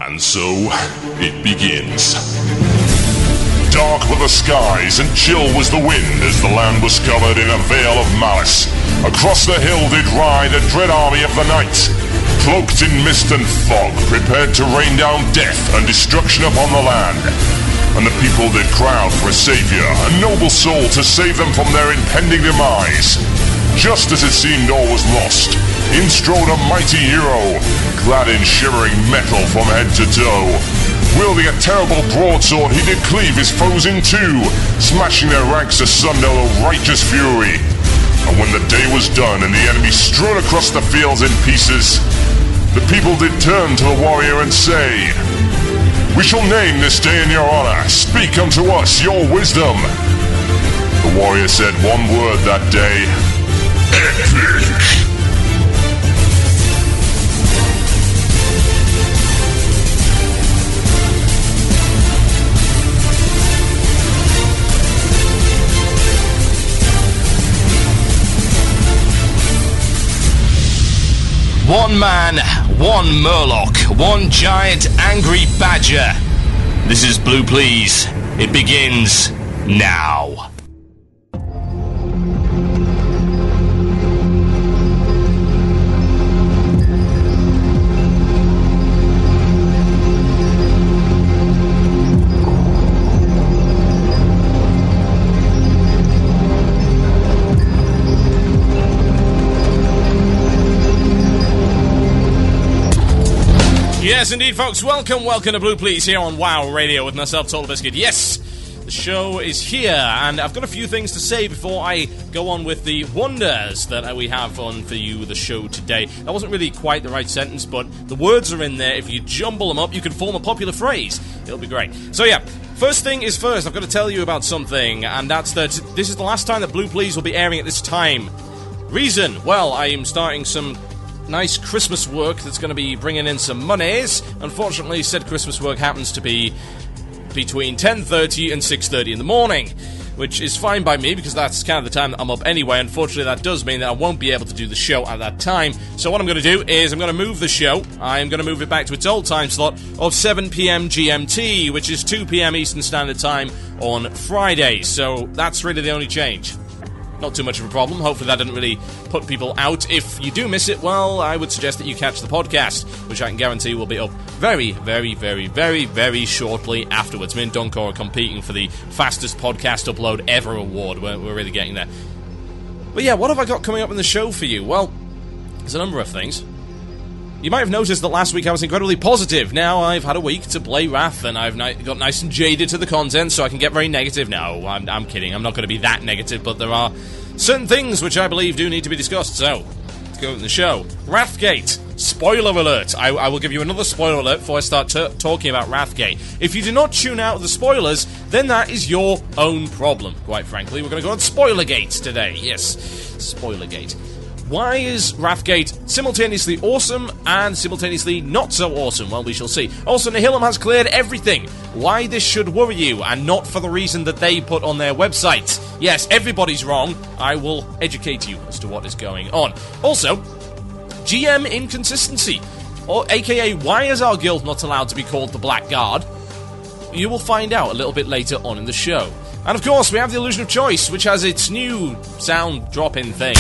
And so, it begins. Dark were the skies and chill was the wind as the land was covered in a veil of malice. Across the hill did ride a dread army of the night, cloaked in mist and fog, prepared to rain down death and destruction upon the land. And the people did cry out for a savior, a noble soul to save them from their impending demise. Just as it seemed all was lost, in strode a mighty hero, clad in shimmering metal from head to toe. Wielding a terrible broadsword, he did cleave his foes in two, smashing their ranks asunder with righteous fury. And when the day was done and the enemy strewn across the fields in pieces, the people did turn to the warrior and say, "We shall name this day in your honor. Speak unto us your wisdom." The warrior said one word that day: epic. One man, one Murloc, one giant angry badger. This is Blue Plz. It begins now. Yes, indeed, folks. Welcome to Blue Plz here on WoW Radio with myself, TotalBiscuit. Yes, the show is here, and I've got a few things to say before I go on with the wonders that we have on for you, the show today. That wasn't really quite the right sentence, but the words are in there. If you jumble them up, you can form a popular phrase. It'll be great. So yeah, first thing is first, I've got to tell you about something, and that's that this is the last time that Blue Plz will be airing at this time. Reason? Well, I am starting some nice Christmas work that's going to be bringing in some monies. Unfortunately, said Christmas work happens to be between 10:30 and 6:30 in the morning, which is fine by me because that's kind of the time that I'm up anyway. Unfortunately, that does mean that I won't be able to do the show at that time. So what I'm going to do is I'm going to move the show. I'm going to move it back to its old time slot of 7 p.m. GMT, which is 2 p.m. Eastern Standard Time on Fridays. So that's really the only change. Not too much of a problem. Hopefully that didn't really put people out. If you do miss it, well, I would suggest that you catch the podcast, which I can guarantee will be up very, very, very, very, very shortly afterwards. Me and Dunkor are competing for the fastest podcast upload ever award. We're really getting there. But yeah, what have I got coming up in the show for you? Well, there's a number of things. You might have noticed that last week I was incredibly positive. Now I've had a week to play Wrath, and I've got nice and jaded to the content, so I can get very negative. No, I'm kidding. I'm not going to be that negative, but there are certain things which I believe do need to be discussed. So, let's go in the show. Wrathgate. Spoiler alert. I will give you another spoiler alert before I start talking about Wrathgate. If you do not tune out the spoilers, then that is your own problem, quite frankly. We're going to go on Spoilergate today. Yes, Spoilergate. Why is Wrathgate simultaneously awesome and simultaneously not so awesome? Well, we shall see. Also, Nihilum has cleared everything. Why this should worry you, and not for the reason that they put on their website. Yes, everybody's wrong. I will educate you as to what is going on. Also, GM inconsistency, or aka why is our guild not allowed to be called the Black Guard? You will find out a little bit later on in the show. And of course, we have the Illusion of Choice, which has its new sound drop-in thing.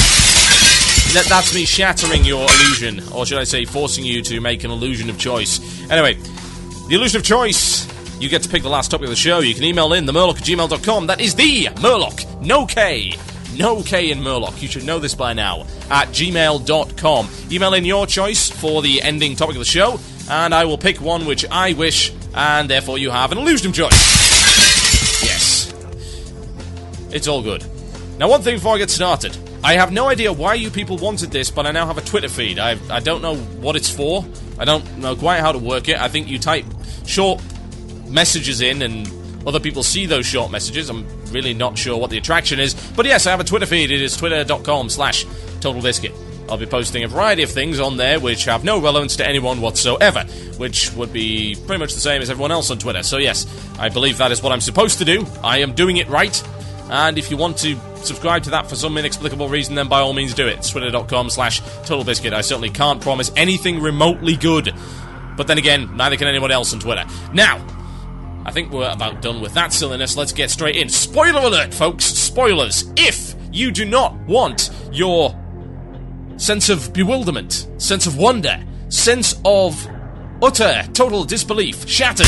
That's me shattering your illusion, or should I say forcing you to make an illusion of choice. Anyway, the Illusion of Choice, you get to pick the last topic of the show. You can email in themurloc@gmail.com. That is the Murloc, no K in Murloc. You should know this by now, at gmail.com. Email in your choice for the ending topic of the show, and I will pick one which I wish, and therefore you have an Illusion of Choice. Yes. It's all good. Now, one thing before I get started. I have no idea why you people wanted this, but I now have a Twitter feed. I don't know what it's for. I don't know quite how to work it. I think you type short messages in and other people see those short messages. I'm really not sure what the attraction is. But yes, I have a Twitter feed. It is twitter.com/TotalBiscuit. I'll be posting a variety of things on there which have no relevance to anyone whatsoever, which would be pretty much the same as everyone else on Twitter. So yes, I believe that is what I'm supposed to do. I am doing it right. And if you want to subscribe to that for some inexplicable reason, then by all means do it. It's twitter.com/TotalBiscuit. I certainly can't promise anything remotely good. But then again, neither can anyone else on Twitter. Now, I think we're about done with that silliness. Let's get straight in. Spoiler alert, folks. Spoilers. If you do not want your sense of bewilderment, sense of wonder, sense of utter, total disbelief shattered.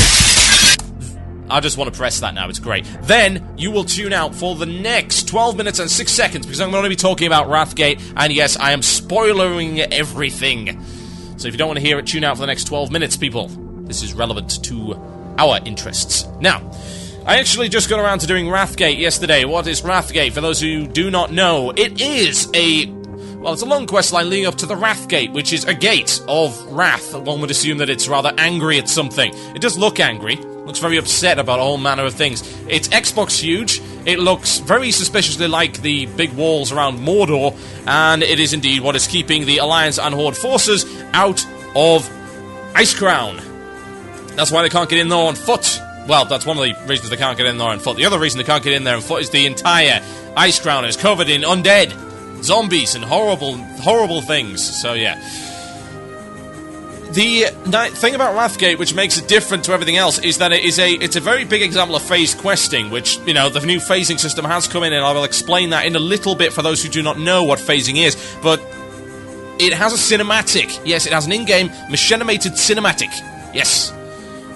I just want to press that now, it's great. Then, you will tune out for the next 12 minutes and 6 seconds, because I'm going to be talking about Wrathgate, and yes, I am spoilering everything. So if you don't want to hear it, tune out for the next 12 minutes, people. This is relevant to our interests. Now, I actually just got around to doing Wrathgate yesterday. What is Wrathgate? For those who do not know, it is it's a long quest line leading up to the Wrathgate, which is a gate of wrath. One would assume that it's rather angry at something. It does look angry. Looks very upset about all manner of things. It's Xbox huge. It looks very suspiciously like the big walls around Mordor, and it is indeed what is keeping the Alliance and Horde forces out of Icecrown. That's why they can't get in there on foot. Well, that's one of the reasons they can't get in there on foot. The other reason they can't get in there on foot is the entire Icecrown is covered in undead, zombies, and horrible things. So, yeah. The thing about Wrathgate, which makes it different to everything else, is that it's a very big example of phased questing, which, you know, the new phasing system has come in, and I will explain that in a little bit for those who do not know what phasing is, but it has a cinematic. Yes, it has an in-game, machinimated cinematic. Yes.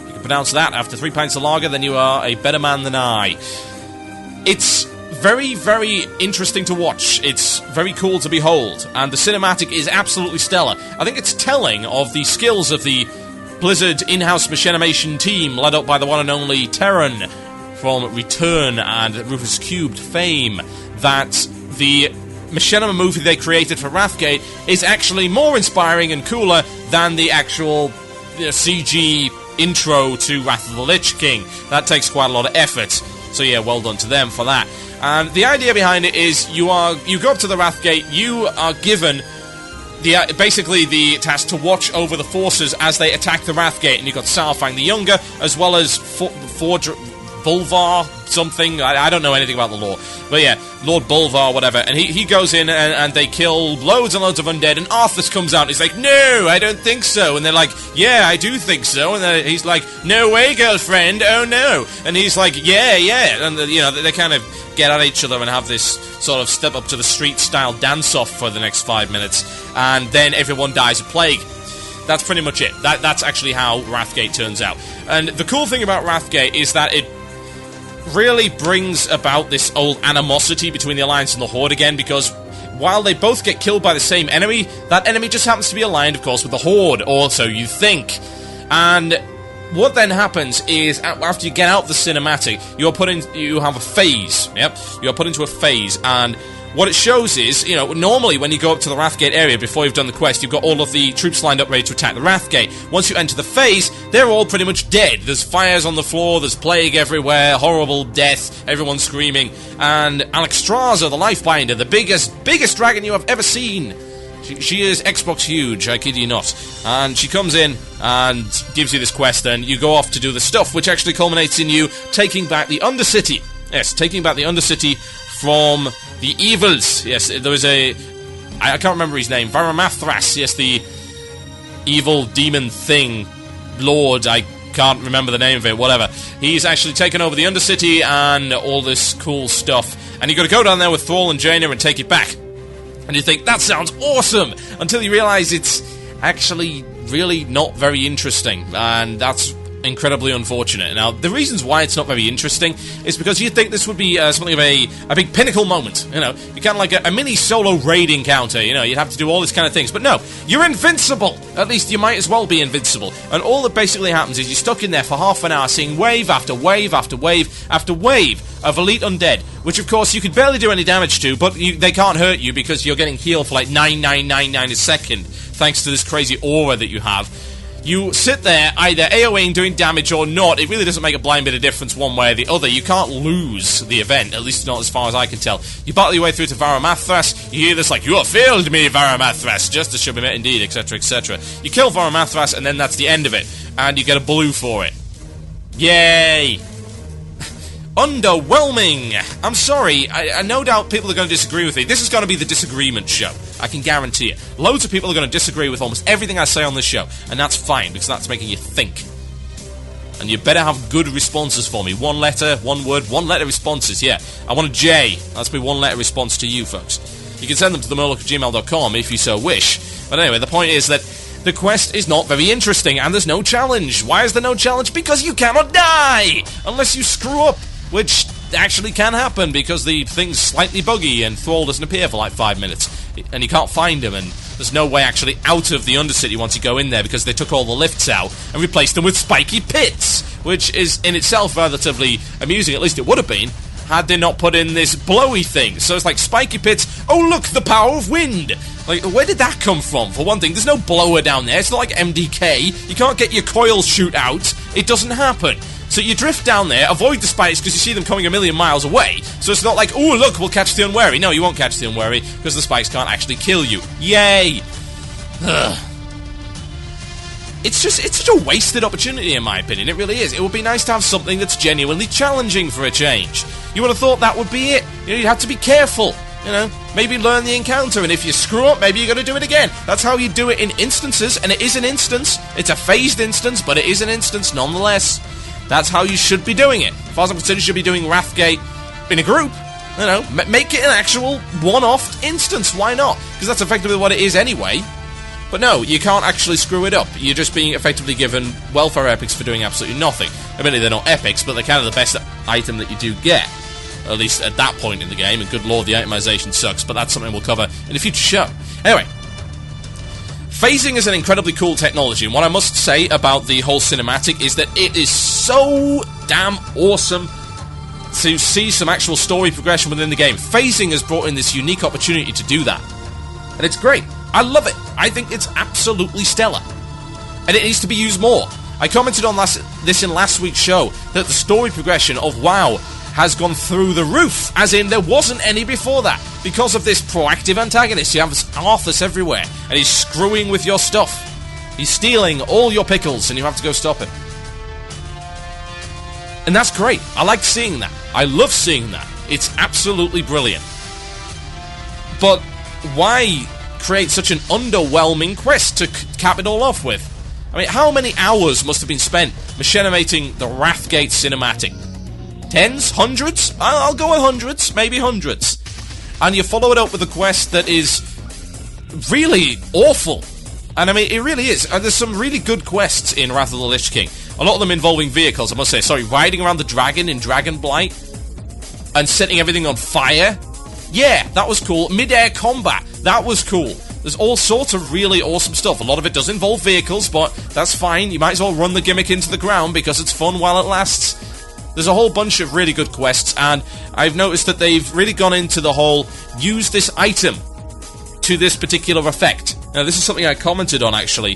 You can pronounce that after 3 pints of lager, then you are a better man than I. It's very, very interesting to watch. It's very cool to behold, and the cinematic is absolutely stellar. I think it's telling of the skills of the Blizzard in-house machinimation team, led up by the one and only Terran from Return and Rufus Cubed fame, that the machinima movie they created for Wrathgate is actually more inspiring and cooler than the actual CG intro to Wrath of the Lich King. That takes quite a lot of effort, so yeah, well done to them for that. And the idea behind it is you go up to the Wrathgate, you are given basically the task to watch over the forces as they attack the Wrathgate, and you've got Saurfang the Younger, as well as Bulvar something, I don't know anything about the lore, but yeah, Lord Bulvar, whatever, and he goes in and they kill loads and loads of undead, and Arthas comes out and he's like, no, I don't think so, and they're like, yeah, I do think so, and he's like, no way, girlfriend, oh no, and he's like, yeah, and they kind of get at each other and have this sort of step up to the street style dance-off for the next 5 minutes, and then everyone dies of plague. That's pretty much it. That's actually how Wrathgate turns out. And the cool thing about Wrathgate is that it really brings about this old animosity between the Alliance and the Horde again, because while they both get killed by the same enemy, that enemy just happens to be aligned, of course, with the Horde, or so you think. And what then happens is, after you get out the cinematic, you have a phase. Yep, you're put into a phase, and what it shows is, normally when you go up to the Wrathgate area before you've done the quest, you've got all of the troops lined up ready to attack the Wrathgate. Once you enter the phase, they're all pretty much dead. There's fires on the floor, there's plague everywhere, horrible death, everyone's screaming, and Alexstrasza, the Lifebinder, the biggest dragon you have ever seen. She is Xbox huge, I kid you not. And she comes in and gives you this quest, and you go off to do the stuff, which actually culminates in you taking back the Undercity. Yes, taking back the Undercity from the evils. Yes, there was I can't remember his name. Varamathras, yes, the evil demon thing. Lord, I can't remember the name of it, whatever. He's actually taken over the Undercity and all this cool stuff. And you've got to go down there with Thrall and Jaina and take it back. And you think, that sounds awesome! Until you realise it's actually really not very interesting. And that's incredibly unfortunate. Now, the reasons why it's not very interesting is because you'd think this would be something of a big pinnacle moment. You kind of like a mini solo raid encounter. You'd have to do all these kind of things. But no, you're invincible! At least you might as well be invincible. And all that basically happens is you're stuck in there for half an hour seeing wave after wave after wave after wave of elite undead, which of course you could barely do any damage to, but they can't hurt you because you're getting healed for like 9999 a second, thanks to this crazy aura that you have. You sit there, either AoEing doing damage or not. It really doesn't make a blind bit of difference one way or the other. You can't lose the event, at least not as far as I can tell. You battle your way through to Varamathras, you hear this like, you have failed me, Varamathras, just as should be met indeed, etc, etc. You kill Varamathras, and then that's the end of it, and you get a blue for it. Yay! underwhelming. I'm sorry, I no doubt people are going to disagree with me. This is going to be the disagreement show. I can guarantee it. Loads of people are going to disagree with almost everything I say on this show, and that's fine, because that's making you think. And you better have good responses for me. One letter, one word, one letter responses, yeah. I want a J. That's my one letter response to you folks. You can send them to themurloc@gmail.com if you so wish. But anyway, the point is that the quest is not very interesting, and there's no challenge. Why is there no challenge? Because you cannot die! Unless you screw up, which actually can happen, because the thing's slightly buggy and Thrall doesn't appear for like 5 minutes. And you can't find him, and there's no way actually out of the Undercity once you go in there, because they took all the lifts out and replaced them with spiky pits, which is in itself relatively amusing, at least it would have been, had they not put in this blowy thing. So it's like spiky pits, oh look, the power of wind! Like, where did that come from? For one thing, there's no blower down there, it's not like MDK, you can't get your coils shoot out, it doesn't happen. So you drift down there, avoid the spikes because you see them coming a million miles away, so it's not like, oh look, we'll catch the unwary. No, you won't catch the unwary, because the spikes can't actually kill you. Yay! Ugh. It's such a wasted opportunity in my opinion, it really is. It would be nice to have something that's genuinely challenging for a change. You would have thought that would be it. You know, you'd have to be careful, you know, maybe learn the encounter, and if you screw up, maybe you're going to do it again. That's how you do it in instances, and it is an instance. It's a phased instance, but it is an instance nonetheless. That's how you should be doing it. As far as I'm concerned, you should be doing Wrathgate in a group. You know, make it an actual one-off instance. Why not? Because that's effectively what it is anyway. But no, you can't actually screw it up. You're just being effectively given welfare epics for doing absolutely nothing. Admittedly, they're not epics, but they're kind of the best item that you do get. At least at that point in the game. And good lord, the itemization sucks. But that's something we'll cover in a future show. Anyway. Phasing is an incredibly cool technology, and what I must say about the whole cinematic is that it is so damn awesome to see some actual story progression within the game. Phasing has brought in this unique opportunity to do that, and it's great. I love it. I think it's absolutely stellar, and it needs to be used more. I commented on this in last week's show, that the story progression of WoW has gone through the roof, as in there wasn't any before that, because of this proactive antagonist. You have Arthas everywhere, and he's screwing with your stuff. He's stealing all your pickles, and you have to go stop him. And that's great. I like seeing that. I love seeing that. It's absolutely brilliant. But why create such an underwhelming quest to cap it all off with? I mean, how many hours must have been spent machinating the Wrathgate cinematic? Tens? Hundreds? I'll go with hundreds. Maybe hundreds. And you follow it up with a quest that is really awful. And I mean, it really is. And there's some really good quests in Wrath of the Lich King. A lot of them involving vehicles, I must say. Sorry, riding around the dragon in Dragonblight and setting everything on fire. Yeah, that was cool. Mid-air combat. That was cool. There's all sorts of really awesome stuff. A lot of it does involve vehicles, but that's fine. You might as well run the gimmick into the ground because it's fun while it lasts. There's a whole bunch of really good quests, and I've noticed that they've really gone into the whole use this item to this particular effect. Now, this is something I commented on, actually,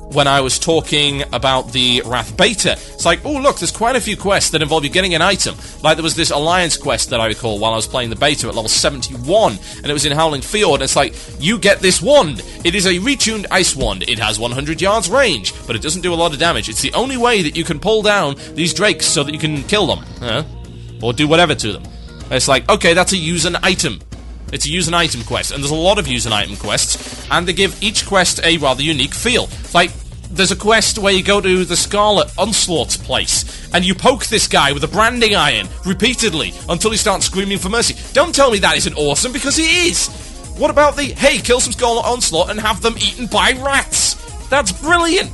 when I was talking about the Wrath Beta. It's like, oh, look, there's quite a few quests that involve you getting an item. Like, there was this Alliance quest that I recall while I was playing the beta at level 71, and it was in Howling Fjord, and it's like, you get this wand. It is a retuned ice wand. It has 100 yards range, but it doesn't do a lot of damage. It's the only way that you can pull down these drakes so that you can kill them. Or do whatever to them. And it's like, okay, that's a use an item. It's a use an item quest, and there's a lot of use an item quests, and they give each quest a rather unique feel. Like, there's a quest where you go to the Scarlet Onslaught's place, and you poke this guy with a branding iron repeatedly until he starts screaming for mercy. Don't tell me that isn't awesome, because it is! What about the, hey, kill some Scarlet Onslaught and have them eaten by rats? That's brilliant!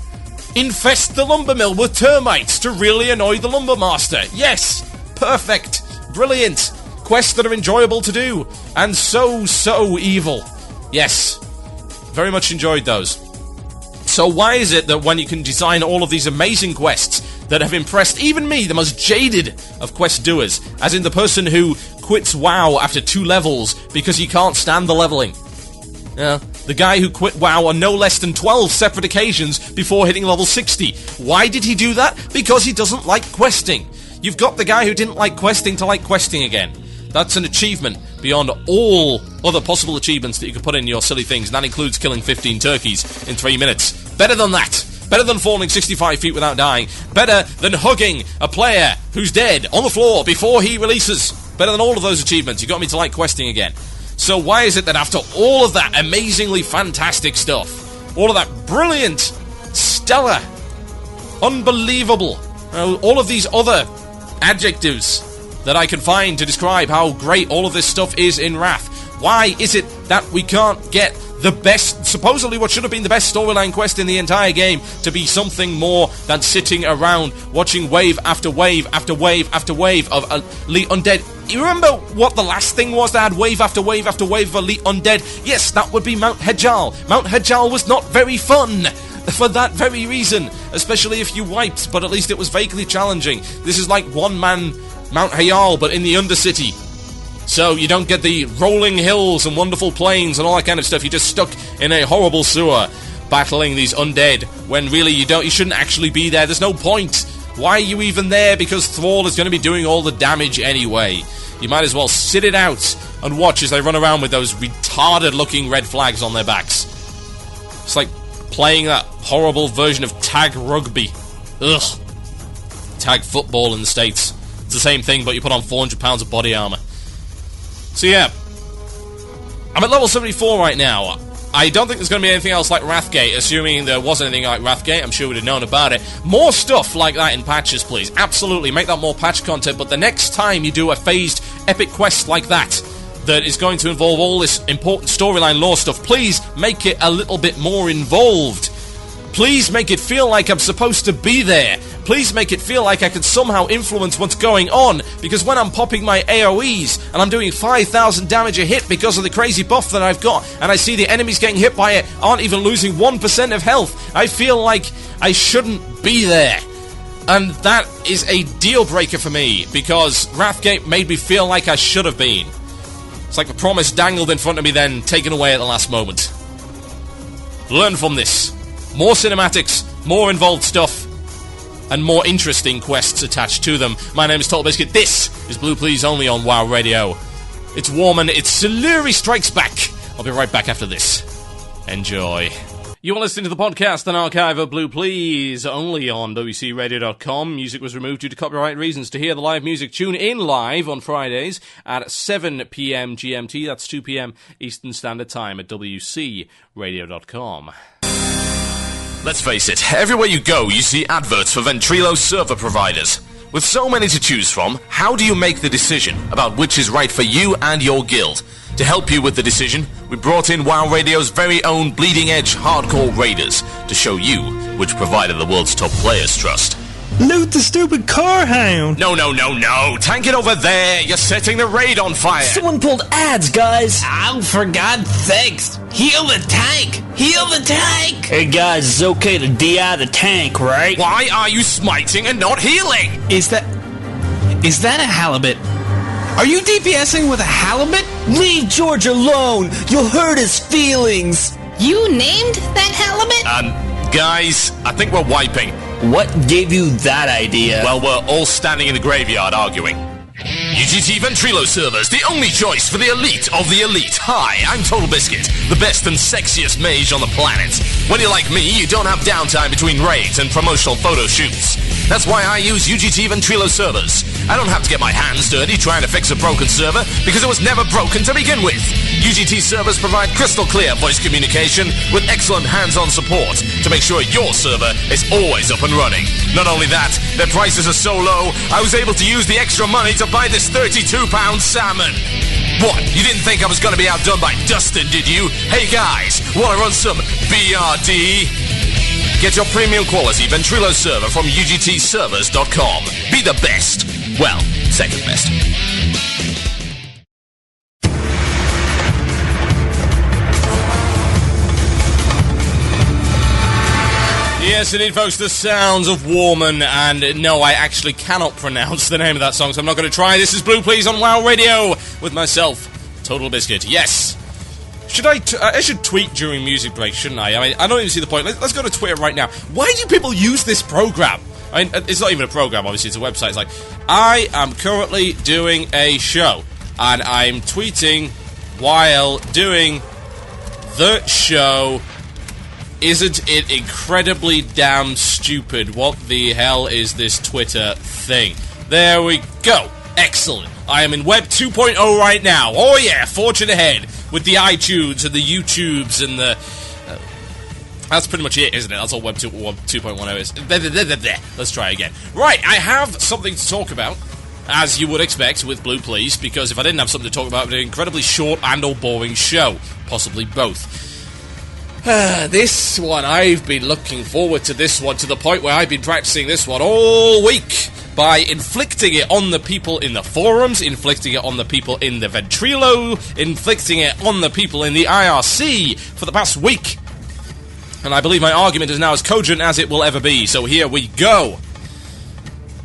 Infest the lumber mill with termites to really annoy the lumber master. Yes! Perfect! Brilliant! Quests that are enjoyable to do, and so evil. Yes. Very much enjoyed those. So why is it that when you can design all of these amazing quests that have impressed even me, the most jaded of quest doers, as in the person who quits WoW after 2 levels because he can't stand the leveling. Yeah, the guy who quit WoW on no less than 12 separate occasions before hitting level 60. Why did he do that? Because he doesn't like questing. You've got the guy who didn't like questing to like questing again. That's an achievement beyond all other possible achievements that you could put in your silly things, and that includes killing 15 turkeys in 3 minutes. Better than that! better than falling 65 feet without dying, better than hugging a player who's dead on the floor before he releases, better than all of those achievements. You got me to like questing again. So why is it that after all of that amazingly fantastic stuff, all of that brilliant, stellar, unbelievable, all of these other adjectives that I can find to describe how great all of this stuff is in Wrath, why is it that we can't get the best, supposedly what should have been the best storyline quest in the entire game, to be something more than sitting around watching wave after wave after wave after wave of elite undead? You remember what the last thing was that had wave after wave after wave of elite undead? Yes, that would be Mount Hedjal. Mount Hedjal was not very fun for that very reason, especially if you wiped, but at least it was vaguely challenging. This is like one-man Mount Hayal, but in the Undercity. So you don't get the rolling hills and wonderful plains and all that kind of stuff. You're just stuck in a horrible sewer battling these undead when really you shouldn't actually be there. There's no point. Why are you even there? Because Thrall is going to be doing all the damage anyway. You might as well sit it out and watch as they run around with those retarded looking red flags on their backs. It's like playing that horrible version of tag rugby. Ugh. Tag football in the States. It's the same thing, but you put on 400 pounds of body armor. So yeah, I'm at level 74 right now. I don't think there's going to be anything else like Wrathgate. Assuming there was anything like Wrathgate, I'm sure we'd have known about it. More stuff like that in patches, please. Absolutely, make that more patch content. But the next time you do a phased epic quest like that is going to involve all this important storyline lore stuff, please make it a little bit more involved. Please make it feel like I'm supposed to be there. Please make it feel like I can somehow influence what's going on, because when I'm popping my AoEs and I'm doing 5,000 damage a hit because of the crazy buff that I've got, and I see the enemies getting hit by it aren't even losing 1% of health, I feel like I shouldn't be there. And that is a deal breaker for me, because Wrathgate made me feel like I should have been. It's like the promise dangled in front of me, then taken away at the last moment. Learn from this. More cinematics, more involved stuff, and more interesting quests attached to them. My name is TotalBiscuit. This is Blue Plz only on WoW Radio. It's Warman, it's Siluri Strikes Back. I'll be right back after this. Enjoy. You are listening to the podcast, an archive of Blue Plz, only on WCRadio.com. Music was removed due to copyright reasons. To hear the live music, tune in live on Fridays at 7 p.m. GMT. That's 2 p.m. Eastern Standard Time at WCRadio.com. Let's face it, everywhere you go, you see adverts for Ventrilo server providers. With so many to choose from, how do you make the decision about which is right for you and your guild? To help you with the decision, we brought in WoW Radio's very own bleeding-edge hardcore raiders to show you which provider the world's top players trust. Loot the stupid car hound! No. Tank it over there. You're setting the raid on fire. Someone pulled ads, guys! Oh, for God's sakes! Heal the tank! Heal the tank! Hey, guys, it's okay to DI the tank, right? Why are you smiting and not healing? Is that a halibut? Are you DPSing with a halibut? Leave George alone! You'll hurt his feelings! You named that halibut? Guys, I think we're wiping. What gave you that idea? Well, we're all standing in the graveyard arguing. UGT Ventrilo servers, the only choice for the elite of the elite. Hi, I'm TotalBiscuit, the best and sexiest mage on the planet. When you're like me, you don't have downtime between raids and promotional photo shoots. That's why I use UGT Ventrilo servers. I don't have to get my hands dirty trying to fix a broken server, because it was never broken to begin with. UGT servers provide crystal clear voice communication with excellent hands-on support to make sure your server is always up and running. Not only that, their prices are so low, I was able to use the extra money to buy this £32 salmon. What, you didn't think I was going to be outdone by Dustin, did you? Hey guys, want to run some BRD? Get your premium quality Ventrilo server from UGTservers.com. Be the best. Well, second best. Yes, indeed, folks, the sounds of Warman, and no, I actually cannot pronounce the name of that song, so I'm not going to try. This is Blue Plz on WoW Radio with myself, TotalBiscuit. Yes. I should tweet during music breaks, shouldn't I? I mean, I don't even see the point. Let's go to Twitter right now. Why do people use this program? I mean, it's not even a program, obviously, it's a website. It's like, I am currently doing a show, and I'm tweeting while doing the show Isn't it incredibly damn stupid? What the hell is this Twitter thing? There we go. Excellent. I am in Web 2.0 right now. Oh yeah, fortune ahead with the iTunes and the YouTubes and the... that's pretty much it, isn't it? That's all Web 2.10 is. Let's try again. Right, I have something to talk about, as you would expect with Blue Plz, because if I didn't have something to talk about, it would be an incredibly short and or boring show. Possibly both. This one, I've been looking forward to this one to the point where I've been practicing this one all week by inflicting it on the people in the forums, inflicting it on the people in the Ventrilo, inflicting it on the people in the IRC for the past week. And I believe my argument is now as cogent as it will ever be, so here we go.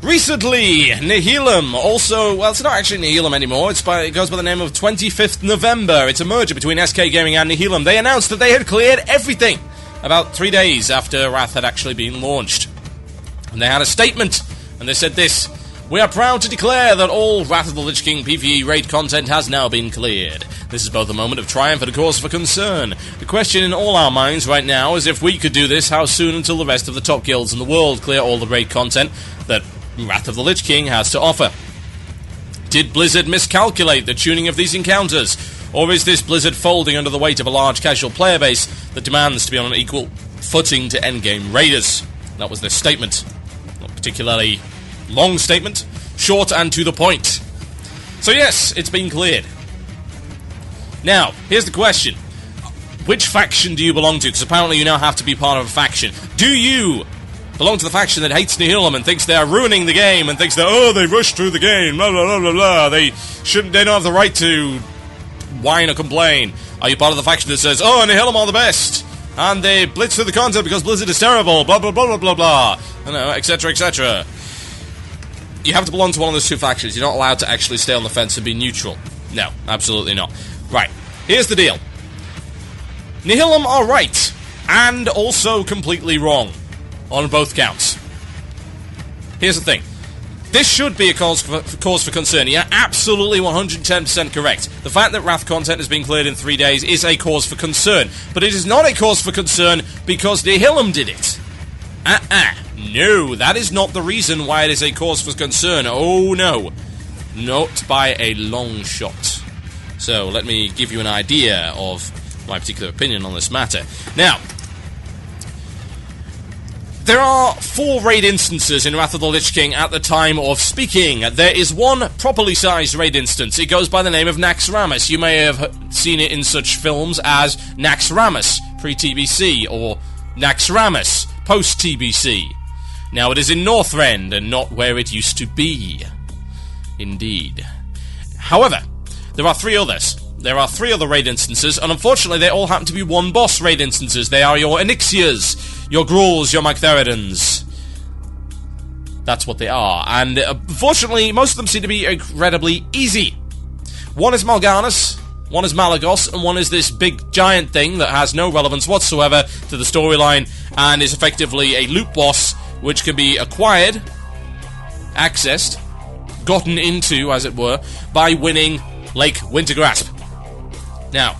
Recently, Nihilum, also, well, it's not actually Nihilum anymore, it goes by the name of 25th November. It's a merger between SK Gaming and Nihilum. They announced that they had cleared everything about 3 days after Wrath had actually been launched. And they had a statement, and they said this: "We are proud to declare that all Wrath of the Lich King PvE raid content has now been cleared. This is both a moment of triumph and a cause for concern. The question in all our minds right now is if we could do this, how soon until the rest of the top guilds in the world clear all the raid content that Wrath of the Lich King has to offer? Did Blizzard miscalculate the tuning of these encounters? Or is this Blizzard folding under the weight of a large casual player base that demands to be on an equal footing to endgame raiders?" That was their statement. Not particularly long statement, short and to the point. So yes, it's been cleared. Now, here's the question. Which faction do you belong to? Because apparently you now have to be part of a faction. Do you belong to the faction that hates Nihilum and thinks they are ruining the game and thinks that, oh, they rushed through the game, blah, blah, blah, blah, blah, they don't have the right to whine or complain? Are you part of the faction that says, oh, Nihilum are the best, and they blitz through the content because Blizzard is terrible, blah, blah, blah, blah, blah, blah, you know, etc., etc.? You have to belong to one of those two factions. You're not allowed to actually stay on the fence and be neutral. No, absolutely not. Right, here's the deal. Nihilum are right, and also completely wrong, on both counts. Here's the thing. This should be a cause for concern. You're absolutely 110% correct. The fact that Wrath content has been cleared in 3 days is a cause for concern. But it is not a cause for concern because Nihilum did it. No, that is not the reason why it is a cause for concern. Oh no. Not by a long shot. So, let me give you an idea of my particular opinion on this matter. Now, there are 4 raid instances in Wrath of the Lich King at the time of speaking. There is one properly sized raid instance. It goes by the name of Naxxramas. You may have seen it in such films as Naxxramas pre-TBC or Naxxramas post-TBC. Now it is in Northrend and not where it used to be. Indeed. However, there are 3 others. There are 3 other raid instances, and unfortunately they all happen to be one boss raid instances. They are your Onyxias, your Gruuls, your Magtheridans. That's what they are. And unfortunately, most of them seem to be incredibly easy. One is Mal'Ganis, one is Malagos, and one is this big giant thing that has no relevance whatsoever to the storyline and is effectively a loot boss which can be acquired, accessed, gotten into, as it were, by winning Lake Wintergrasp. Now,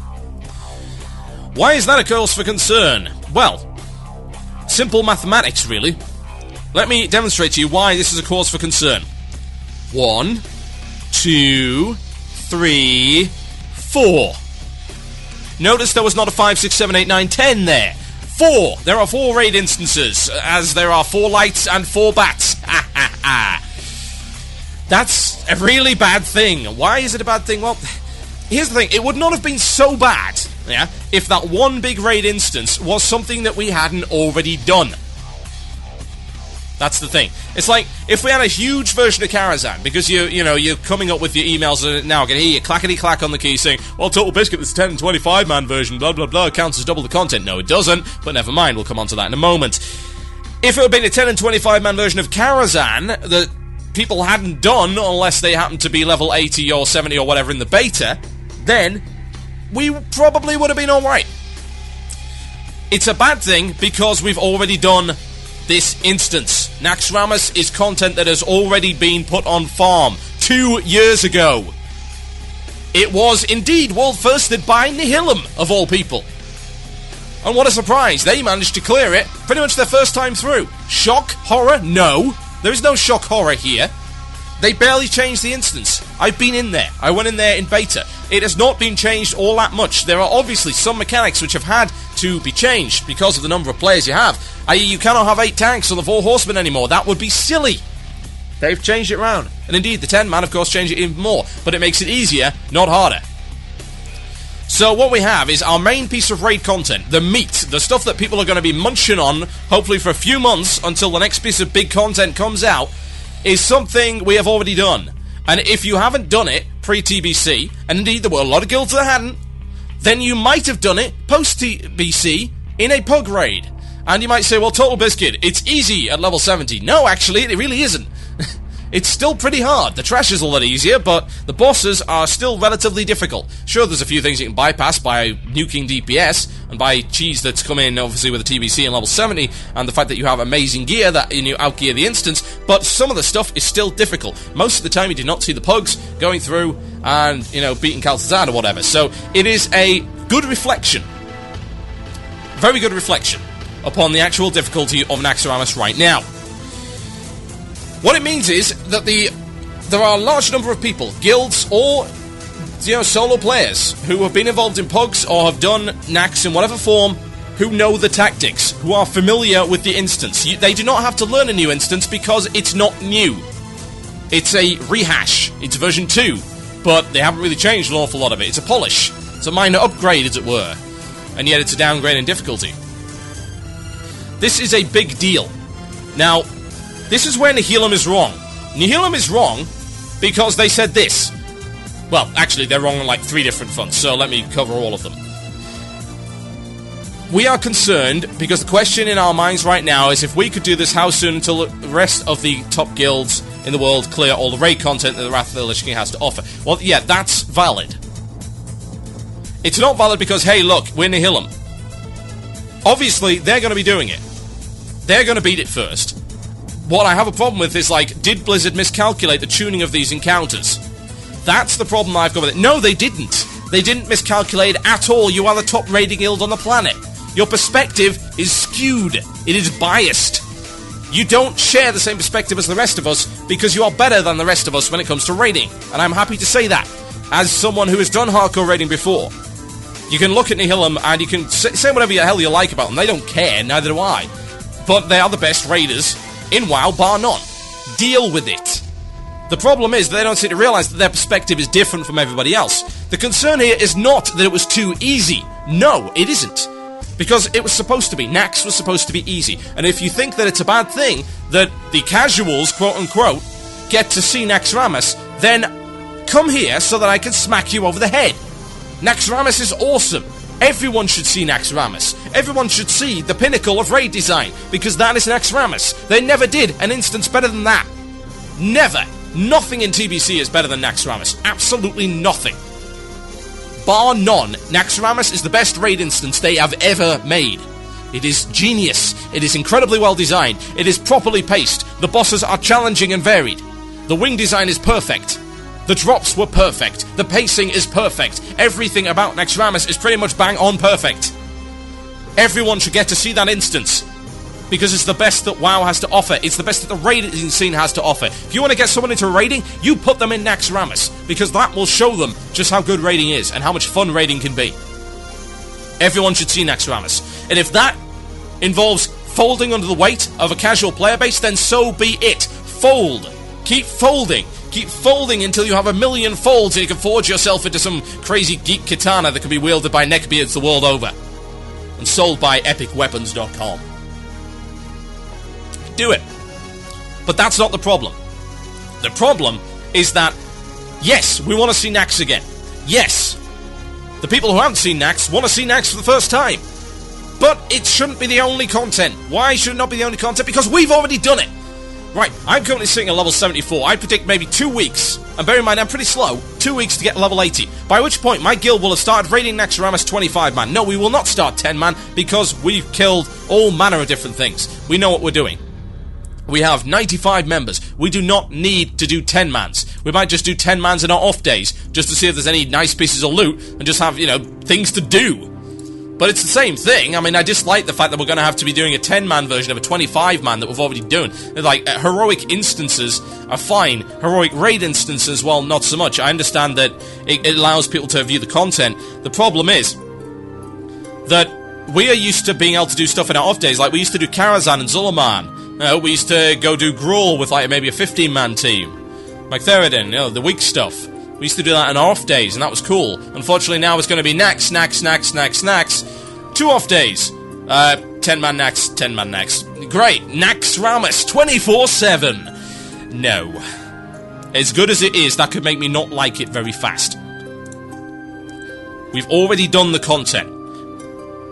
why is that a cause for concern? Well, simple mathematics, really. Let me demonstrate to you why this is a cause for concern. 1, 2, 3, 4. Notice there was not a 5, 6, 7, 8, 9, 10 there. 4. There are 4 raid instances, as there are 4 lights and 4 bats. That's a really bad thing. Why is it a bad thing? Well, here's the thing. It would not have been so bad, yeah, if that one big raid instance was something that we hadn't already done. That's the thing. It's like if we had a huge version of Karazhan, because you're coming up with your emails and now I can hear you clackety-clack on the key saying, well, TotalBiscuit, this 10 and 25-man version, blah, blah, blah, counts as double the content. No, it doesn't, but never mind, we'll come on to that in a moment. If it had been a 10 and 25-man version of Karazhan that people hadn't done unless they happened to be level 80 or 70 or whatever in the beta, then we probably would have been alright. It's a bad thing because we've already done this instance. Naxxramas is content that has already been put on farm 2 years ago. It was indeed world firsted by Nihilum, of all people. And what a surprise, they managed to clear it pretty much their first time through. Shock, horror, no. There is no shock horror here. They barely changed the instance. I've been in there. I went in there in beta. It has not been changed all that much. There are obviously some mechanics which have had to be changed because of the number of players you have. I.e., you cannot have 8 tanks on the 4 horsemen anymore. That would be silly. They've changed it round. And indeed, the 10-man, of course, changed it even more. But it makes it easier, not harder. So what we have is our main piece of raid content, the meat, the stuff that people are going to be munching on, hopefully for a few months until the next piece of big content comes out, is something we have already done. And if you haven't done it pre-TBC, and indeed there were a lot of guilds that hadn't, then you might have done it post-TBC in a pug raid. And you might say, well, TotalBiscuit, it's easy at level 70. No, actually, it really isn't. It's still pretty hard. The trash is a lot easier, but the bosses are still relatively difficult. Sure, there's a few things you can bypass by nuking DPS, and by cheese that's come in, obviously, with the TBC in level 70, and the fact that you have amazing gear that you outgear the instance, but some of the stuff is still difficult. Most of the time, you do not see the pugs going through and, beating Caltazan or whatever. So, it is a good reflection. Very good reflection upon the actual difficulty of Naxxramas right now. What it means is that there are a large number of people, guilds or solo players, who have been involved in pugs or have done Nax in whatever form, who know the tactics, who are familiar with the instance. They do not have to learn a new instance because it's not new. It's a rehash. It's version 2, but they haven't really changed an awful lot of it. It's a polish. It's a minor upgrade, as it were. And yet it's a downgrade in difficulty. This is a big deal. Now, this is where Nihilum is wrong. Nihilum is wrong because they said this. Well, actually, they're wrong on like 3 different fronts, so let me cover all of them. We are concerned because the question in our minds right now is if we could do this, how soon until the rest of the top guilds in the world clear all the raid content that the Wrath of the Lich King has to offer. Well, yeah, that's valid. It's not valid because, hey, look, we're Nihilum. Obviously, they're going to be doing it. They're going to beat it first. What I have a problem with is, like, did Blizzard miscalculate the tuning of these encounters? That's the problem I've got with it. No, they didn't. They didn't miscalculate at all. You are the top raiding guild on the planet. Your perspective is skewed. It is biased. You don't share the same perspective as the rest of us because you are better than the rest of us when it comes to raiding. And I'm happy to say that, as someone who has done hardcore raiding before. You can look at Nihilum and you can say whatever the hell you like about them. They don't care, neither do I. But they are the best raiders in WoW, bar none. Deal with it. The problem is they don't seem to realise that their perspective is different from everybody else. The concern here is not that it was too easy. No, it isn't. Because it was supposed to be. Nax was supposed to be easy. And if you think that it's a bad thing that the casuals, quote-unquote, get to see Naxxramas, then come here so that I can smack you over the head. Naxxramas is awesome. Everyone should see Naxxramas. Everyone should see the pinnacle of raid design, because that is Naxxramas. They never did an instance better than that. Never. Nothing in TBC is better than Naxxramas. Absolutely nothing. Bar none, Naxxramas is the best raid instance they have ever made. It is genius. It is incredibly well designed. It is properly paced. The bosses are challenging and varied. The wing design is perfect. The drops were perfect. The pacing is perfect. Everything about Naxxramas is pretty much bang on perfect. Everyone should get to see that instance, because it's the best that WoW has to offer. It's the best that the raiding scene has to offer. If you want to get someone into raiding, you put them in Naxxramas, because that will show them just how good raiding is and how much fun raiding can be. Everyone should see Naxxramas. And if that involves folding under the weight of a casual player base, then so be it. Fold. Keep folding. Keep folding until you have 1,000,000 folds and you can forge yourself into some crazy geek katana that can be wielded by neckbeards the world over. And sold by epicweapons.com. Do it. But that's not the problem. The problem is that, yes, we want to see Nax again. Yes, the people who haven't seen Nax want to see Nax for the first time. But it shouldn't be the only content. Why should it not be the only content? Because we've already done it. Right, I'm currently sitting at level 74. I predict maybe 2 weeks, and bear in mind I'm pretty slow, 2 weeks to get level 80. By which point my guild will have started raiding Naxxramas 25-man. No, we will not start 10-man, because we've killed all manner of different things. We know what we're doing. We have 95 members. We do not need to do 10-mans. We might just do 10-mans in our off days, just to see if there's any nice pieces of loot, and just have, things to do. But it's the same thing. I mean, I dislike the fact that we're going to have to be doing a 10-man version of a 25-man that we've already done. Like, heroic instances are fine. Heroic raid instances, well, not so much. I understand that it allows people to view the content. The problem is that we are used to being able to do stuff in our off days. Like, we used to do Karazhan and Zulaman. We used to go do Gruul with, like, maybe a 15-man team. Like Theridin, the weak stuff. We used to do that on our off days, and that was cool. Unfortunately, now it's going to be Nax. 2 off days. 10-man Nax, 10-man Nax. Great. Nax Ramus, 24/7. No. As good as it is, that could make me not like it very fast. We've already done the content.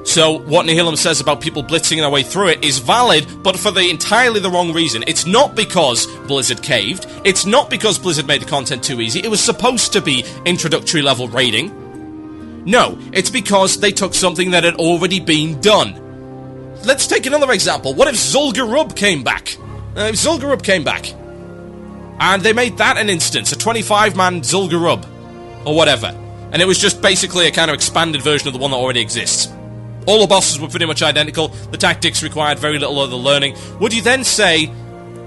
So, what Nihilum says about people blitzing their way through it is valid, but for entirely the wrong reason. It's not because Blizzard caved. It's not because Blizzard made the content too easy. It was supposed to be introductory level raiding. No, it's because they took something that had already been done. Let's take another example. What if Zul'Gurub came back? Zul'Gurub came back. And they made that an instance, a 25-man Zul'Gurub. Or whatever. And it was just basically a kind of expanded version of the one that already exists. All the bosses were pretty much identical. The tactics required very little other learning. Would you then say,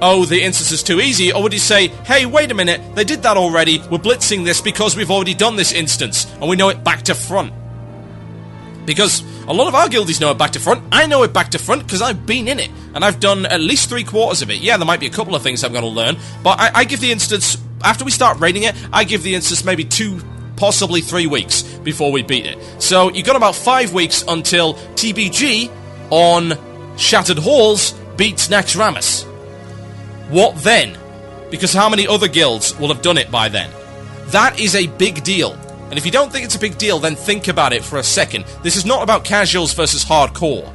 oh, the instance is too easy? Or would you say, hey, wait a minute, they did that already. We're blitzing this because we've already done this instance. And we know it back to front. Because a lot of our guildies know it back to front. I know it back to front because I've been in it. And I've done at least 3/4 of it. Yeah, there might be a couple of things I'm going to learn. But I give the instance, after we start raiding it, I give the instance maybe 2, possibly 3 weeks before we beat it. So you've got about 5 weeks until TBG on Shattered Halls beats Nax Ramus. What then? Because how many other guilds will have done it by then? That is a big deal. And if you don't think it's a big deal, then think about it for a second. This is not about casuals versus hardcore.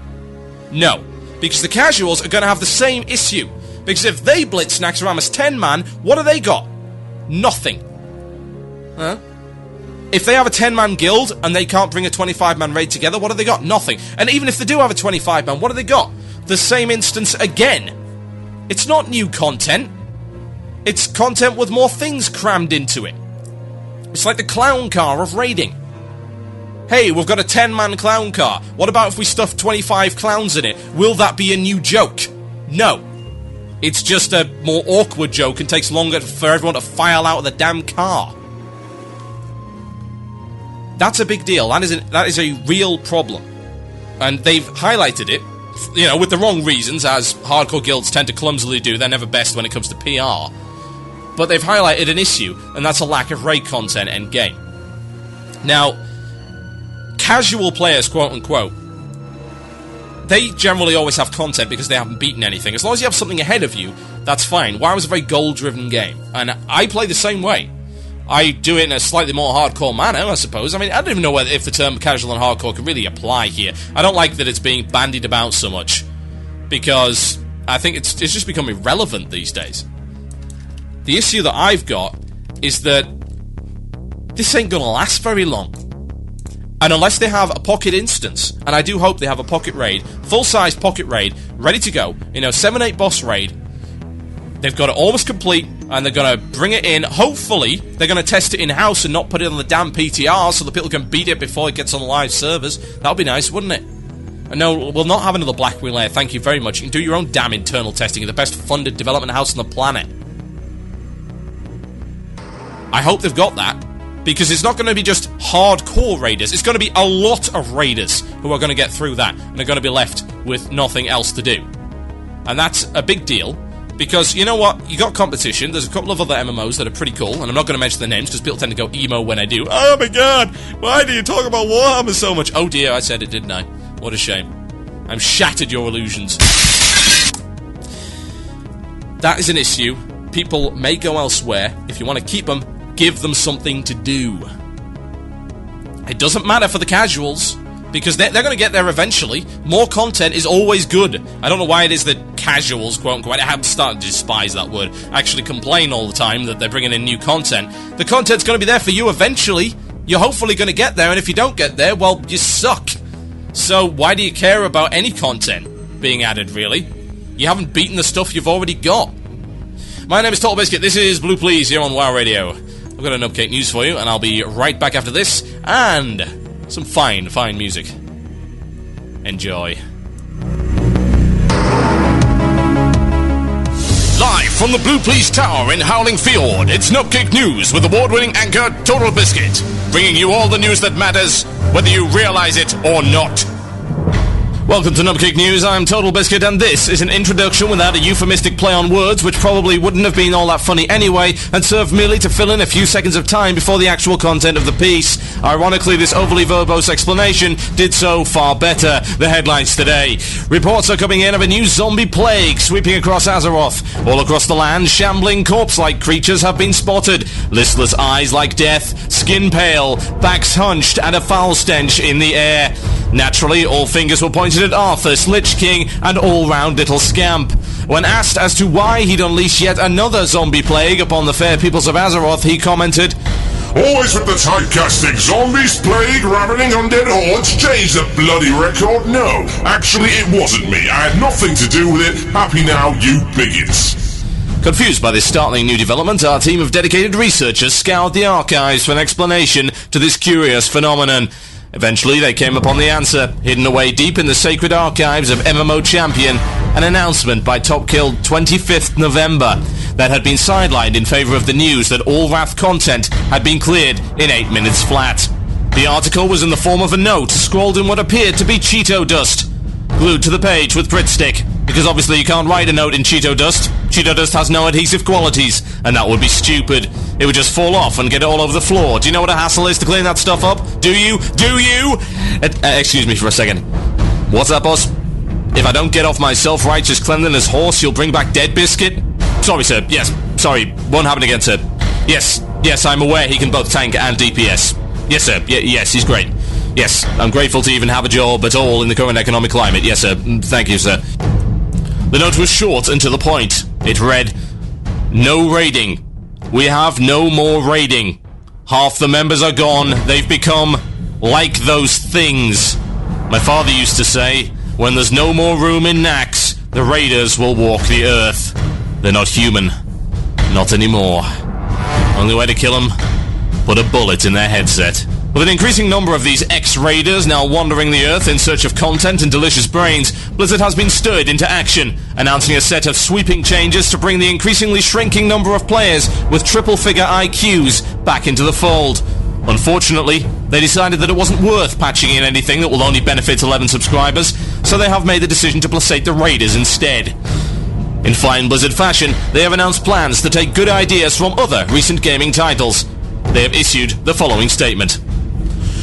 No. Because the casuals are going to have the same issue. Because if they blitz Nax Ramus 10-man, what have they got? Nothing. Huh? If they have a 10-man guild and they can't bring a 25-man raid together, what have they got? Nothing. And even if they do have a 25-man, what have they got? The same instance again. It's not new content. It's content with more things crammed into it. It's like the clown car of raiding. Hey, we've got a 10-man clown car. What about if we stuff 25 clowns in it? Will that be a new joke? No. It's just a more awkward joke and takes longer for everyone to file out of the damn car. That's a big deal. That is a real problem. And they've highlighted it, with the wrong reasons, as hardcore guilds tend to clumsily do. They're never best when it comes to PR. But they've highlighted an issue, and that's a lack of raid content end-game. Now, casual players, quote-unquote, they generally always have content because they haven't beaten anything. As long as you have something ahead of you, that's fine. WoW is a very goal-driven game, and I play the same way. I do it in a slightly more hardcore manner, I suppose. I mean, I don't even know if the term casual and hardcore can really apply here. I don't like that it's being bandied about so much, because I think it's just become irrelevant these days. The issue that I've got is that this ain't gonna last very long. And unless they have a pocket instance, and I do hope they have a pocket raid, full-size pocket raid, ready to go, 7-8 boss raid, they've got it almost complete, and they're going to bring it in. Hopefully, they're going to test it in-house and not put it on the damn PTR so that people can beat it before it gets on live servers. That would be nice, wouldn't it? And no, we'll not have another Blackwing Lair, thank you very much. You can do your own damn internal testing. You're the best funded development house on the planet. I hope they've got that, because it's not going to be just hardcore raiders. It's going to be a lot of raiders who are going to get through that and are going to be left with nothing else to do. And that's a big deal, because you know what? You got competition. There's a couple of other MMOs that are pretty cool, and I'm not going to mention their names because people tend to go emo when I do. Oh my god, why do you talk about Warhammer so much? Oh dear, I said it, didn't I? What a shame. I'm shattered your illusions. That is an issue. People may go elsewhere. If you want to keep them, give them something to do. It doesn't matter for the casuals, because they're going to get there eventually. More content is always good. I don't know why it is that casuals, quote-unquote, I'm starting to despise that word, actually complain all the time that they're bringing in new content. The content's going to be there for you eventually. You're hopefully going to get there, and if you don't get there, well, you suck. So why do you care about any content being added, really? You haven't beaten the stuff you've already got. My name is TotalBiscuit. This is Blue Plz here on WoW Radio. I've got a Nubcake news for you, and I'll be right back after this, and some fine, fine music. Enjoy. Live from the Blue Plz Tower in Howling Fjord, it's Nubcake News with award-winning anchor TotalBiscuit, bringing you all the news that matters, whether you realize it or not. Welcome to Nubcake News, I'm TotalBiscuit, and this is an introduction without a euphemistic play on words, which probably wouldn't have been all that funny anyway, and served merely to fill in a few seconds of time before the actual content of the piece. Ironically, this overly verbose explanation did so far better. The headlines today. Reports are coming in of a new zombie plague sweeping across Azeroth. All across the land, shambling corpse-like creatures have been spotted. Listless eyes like death, skin pale, backs hunched, and a foul stench in the air. Naturally, all fingers were pointed at Arthas, Lich King, and all-round little scamp. When asked as to why he'd unleash yet another zombie plague upon the fair peoples of Azeroth, he commented, "Always with the typecasting. Zombies, plague, ravening undead hordes. Change the bloody record. No, actually it wasn't me. I had nothing to do with it. Happy now, you bigots." Confused by this startling new development, our team of dedicated researchers scoured the archives for an explanation to this curious phenomenon. Eventually, they came upon the answer, hidden away deep in the sacred archives of MMO Champion, an announcement by Topkill 25th November that had been sidelined in favor of the news that all Wrath content had been cleared in 8 minutes flat. The article was in the form of a note scrawled in what appeared to be Cheeto dust, glued to the page with Grit Stick, because obviously you can't write a note in Cheeto dust. Cheeto dust has no adhesive qualities, and that would be stupid. It would just fall off and get all over the floor. Do you know what a hassle is to clean that stuff up? Do you? Do you? Excuse me for a second. What's that, boss? If I don't get off my self-righteous cleanliness horse, you'll bring back Dead Biscuit? Sorry, sir. Yes, sorry. Won't happen again, sir. Yes, I'm aware he can both tank and DPS. Yes, sir. Yes, he's great. Yes, I'm grateful to even have a job at all in the current economic climate. Yes, sir. Thank you, sir. The note was short and to the point. It read, "No raiding. We have no more raiding. Half the members are gone. They've become like those things. My father used to say, when there's no more room in Nax, the raiders will walk the earth. They're not human. Not anymore. Only way to kill them? Put a bullet in their headset." With an increasing number of these ex-raiders now wandering the earth in search of content and delicious brains, Blizzard has been stirred into action, announcing a set of sweeping changes to bring the increasingly shrinking number of players with triple-figure IQs back into the fold. Unfortunately, they decided that it wasn't worth patching in anything that will only benefit 11 subscribers, so they have made the decision to placate the raiders instead. In fine Blizzard fashion, they have announced plans to take good ideas from other recent gaming titles. They have issued the following statement.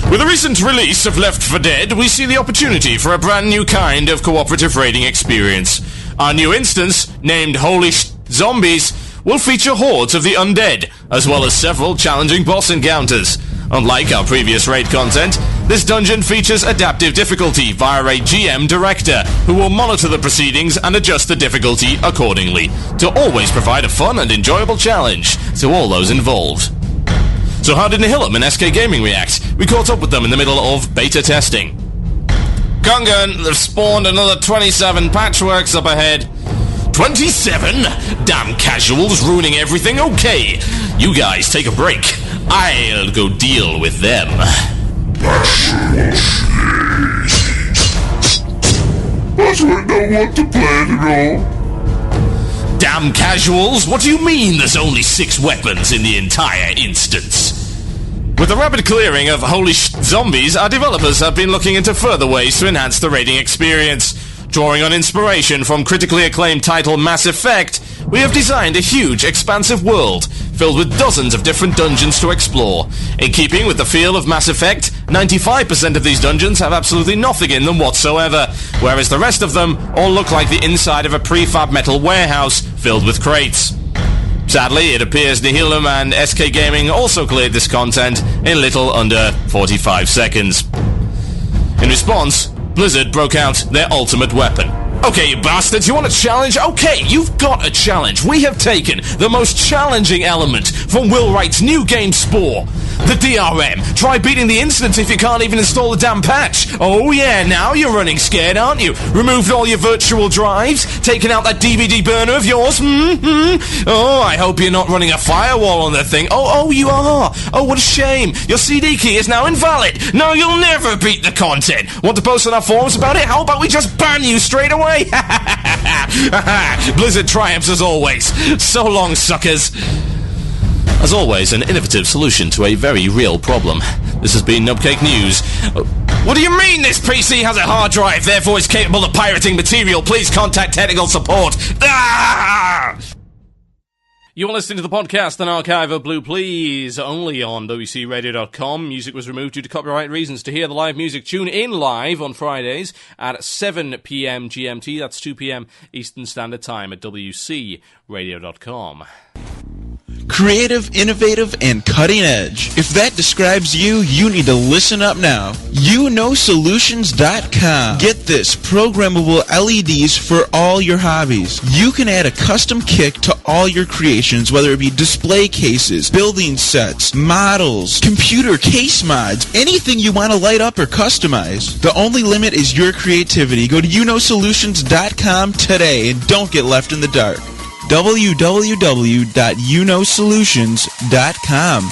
"With the recent release of Left 4 Dead, we see the opportunity for a brand new kind of cooperative raiding experience. Our new instance, named Holy Zombies, will feature hordes of the undead, as well as several challenging boss encounters. Unlike our previous raid content, this dungeon features adaptive difficulty via a GM director, who will monitor the proceedings and adjust the difficulty accordingly, to always provide a fun and enjoyable challenge to all those involved." So how did Nihilum and SK Gaming react? We caught up with them in the middle of beta testing. "Gungan, they've spawned another 27 patchworks up ahead." 27? Damn casuals ruining everything. Okay, you guys take a break. I'll go deal with them. I don't know what to play at all. Damn casuals, what do you mean there's only 6 weapons in the entire instance? With the rapid clearing of Holy Zombies, our developers have been looking into further ways to enhance the raiding experience. Drawing on inspiration from critically acclaimed title Mass Effect, we have designed a huge, expansive world filled with dozens of different dungeons to explore. In keeping with the feel of Mass Effect, 95% of these dungeons have absolutely nothing in them whatsoever, whereas the rest of them all look like the inside of a prefab metal warehouse filled with crates. Sadly, it appears Nihilum and SK Gaming also cleared this content in little under 45 seconds. In response, Blizzard broke out their ultimate weapon. Okay, you bastards, you want a challenge? Okay, you've got a challenge. We have taken the most challenging element from Will Wright's new game Spore. The DRM. Try beating the incident if you can't even install the damn patch. Oh yeah, now you're running scared, aren't you? Removed all your virtual drives? Taken out that DVD burner of yours? Oh, I hope you're not running a firewall on that thing. Oh, you are. Oh, what a shame. Your CD key is now invalid. No, you'll never beat the content. Want to post on our forums about it? How about we just ban you straight away? Blizzard triumphs as always. So long, suckers. As always, an innovative solution to a very real problem. This has been Nubcake News. What do you mean this PC has a hard drive, therefore is capable of pirating material? Please contact technical support. Ah! You're listening to the podcast, an archive of Blue Plz, only on WCRadio.com. Music was removed due to copyright reasons. To hear the live music, tune in live on Fridays at 7 p.m. GMT. That's 2 p.m. Eastern Standard Time at WCRadio.com. Creative, innovative, and cutting edge. If that describes you, you need to listen up now. YouKnowSolutions.com. Get this, programmable LEDs for all your hobbies. You can add a custom kick to all your creations, whether it be display cases, building sets, models, computer case mods, anything you want to light up or customize. The only limit is your creativity. Go to YouKnowSolutions.com today and don't get left in the dark. www.YouKnowSolutions.com.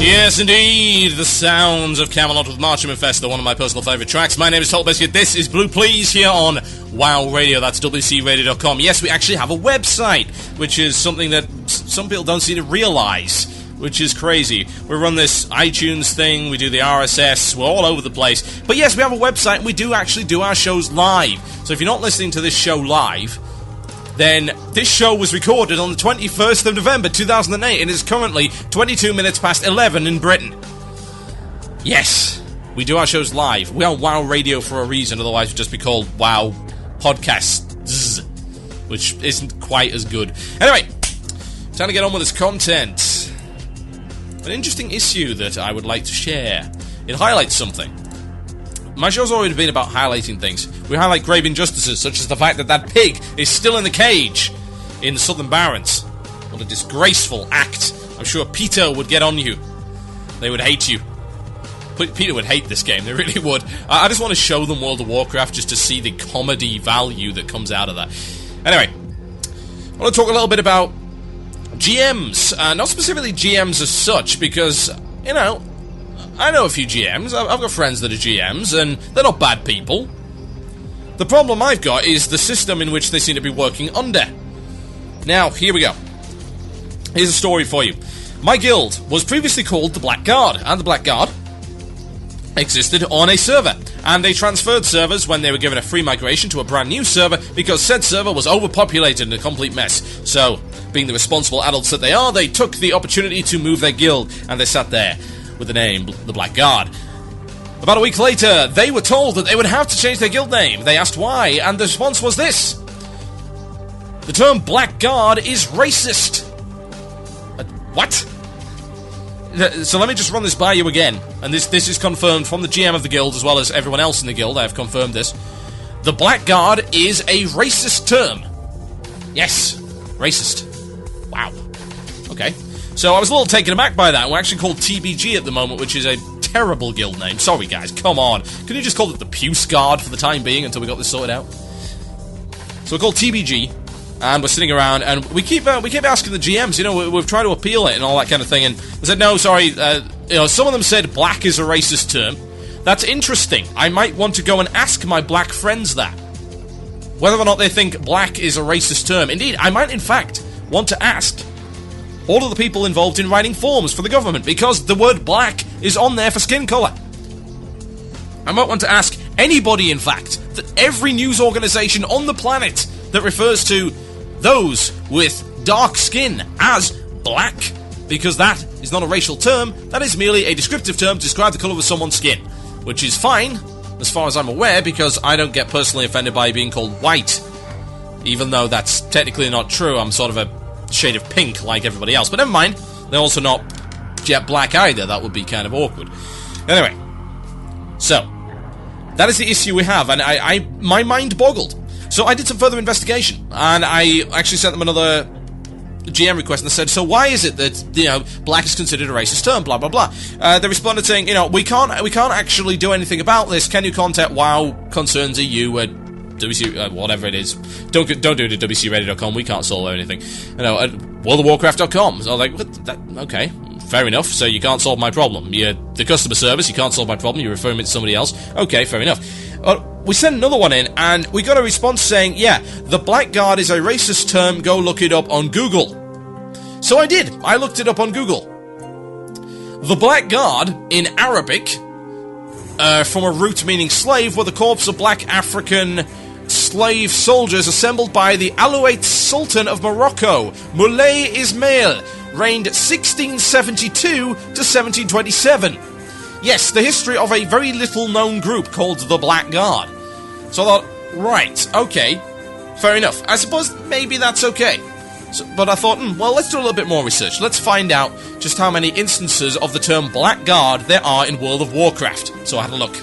Yes, indeed, the sounds of Camelot with Marching Infestor, one of my personal favourite tracks. My name is TotalBiscuit, this is Blue Plz here on WoW Radio, that's WCRadio.com. Yes, we actually have a website, which is something that some people don't seem to realise, which is crazy. We run this iTunes thing, we do the RSS, we're all over the place. But yes, we have a website, and we do actually do our shows live. So if you're not listening to this show live, then this show was recorded on the 21st of November 2008 and is currently 22 minutes past 11 in Britain. Yes, we do our shows live. We are WoW Radio for a reason, otherwise we'd just be called WoW Podcasts, which isn't quite as good. Anyway, time to get on with this content. An interesting issue that I would like to share. It highlights something. My show's already been about highlighting things. We highlight grave injustices, such as the fact that that pig is still in the cage in the Southern Barrens. What a disgraceful act. I'm sure Peter would get on you. They would hate you. Peter would hate this game, they really would. I just want to show them World of Warcraft just to see the comedy value that comes out of that. Anyway, I want to talk a little bit about GMs. Not specifically GMs as such, because, you know, I know a few GMs, I've got friends that are GMs, and they're not bad people. The problem I've got is the system in which they seem to be working under. Now, here we go. Here's a story for you. My guild was previously called the Black Guard, and the Black Guard existed on a server, and they transferred servers when they were given a free migration to a brand new server because said server was overpopulated and a complete mess. So, being the responsible adults that they are, they took the opportunity to move their guild, and they sat there with the name, the Black Guard. About a week later, they were told that they would have to change their guild name. They asked why, and the response was this. The term Black Guard is racist. What? So let me just run this by you again, and this is confirmed from the GM of the guild as well as everyone else in the guild. I have confirmed this. The Black Guard is a racist term. Yes, racist. Wow. Okay. So I was a little taken aback by that. We're actually called TBG at the moment, which is a terrible guild name. Sorry, guys. Come on. Can you just call it the Puce Guard for the time being until we got this sorted out? So we're called TBG, and we're sitting around, and we keep asking the GMs. You know, we've tried to appeal it and all that kind of thing, and they said, no, sorry. You know, some of them said black is a racist term. That's interesting. I might want to go and ask my black friends that, whether or not they think black is a racist term. Indeed, I might, in fact, want to ask all of the people involved in writing forms for the government, because the word black is on there for skin colour. I might want to ask anybody, in fact, that every news organisation on the planet that refers to those with dark skin as black, because that is not a racial term, that is merely a descriptive term to describe the colour of someone's skin, which is fine, as far as I'm aware, because I don't get personally offended by being called white. Even though that's technically not true, I'm sort of a shade of pink like everybody else. But never mind, they're also not jet black either. That would be kind of awkward. Anyway, so that is the issue we have, and my mind boggled. So I did some further investigation, and I actually sent them another GM request and said, so why is it that, you know, black is considered a racist term, blah, blah, blah. They responded saying, you know, we can't actually do anything about this. Can you contact WoW Concerns EU at WC, whatever it is. Don't do it at WCRadio.com. We can't solve anything. You know, at WorldOfWarcraft.com. So I was like, what? That, okay, fair enough. So you can't solve my problem. You're the customer service. You can't solve my problem. You're referring me to somebody else. Okay, fair enough. We sent another one in, and we got a response saying, yeah, the blackguard is a racist term. Go look it up on Google. So I did. I looked it up on Google. The blackguard, in Arabic, from a root meaning slave, were the corpse of black African slave soldiers assembled by the Alawite Sultan of Morocco, Moulay Ismail, reigned 1672 to 1727. Yes, the history of a very little-known group called the Black Guard. So I thought, right, okay, fair enough. I suppose maybe that's okay. But I thought, well, let's do a little bit more research. Let's find out just how many instances of the term Blackguard there are in World of Warcraft. So I had a look.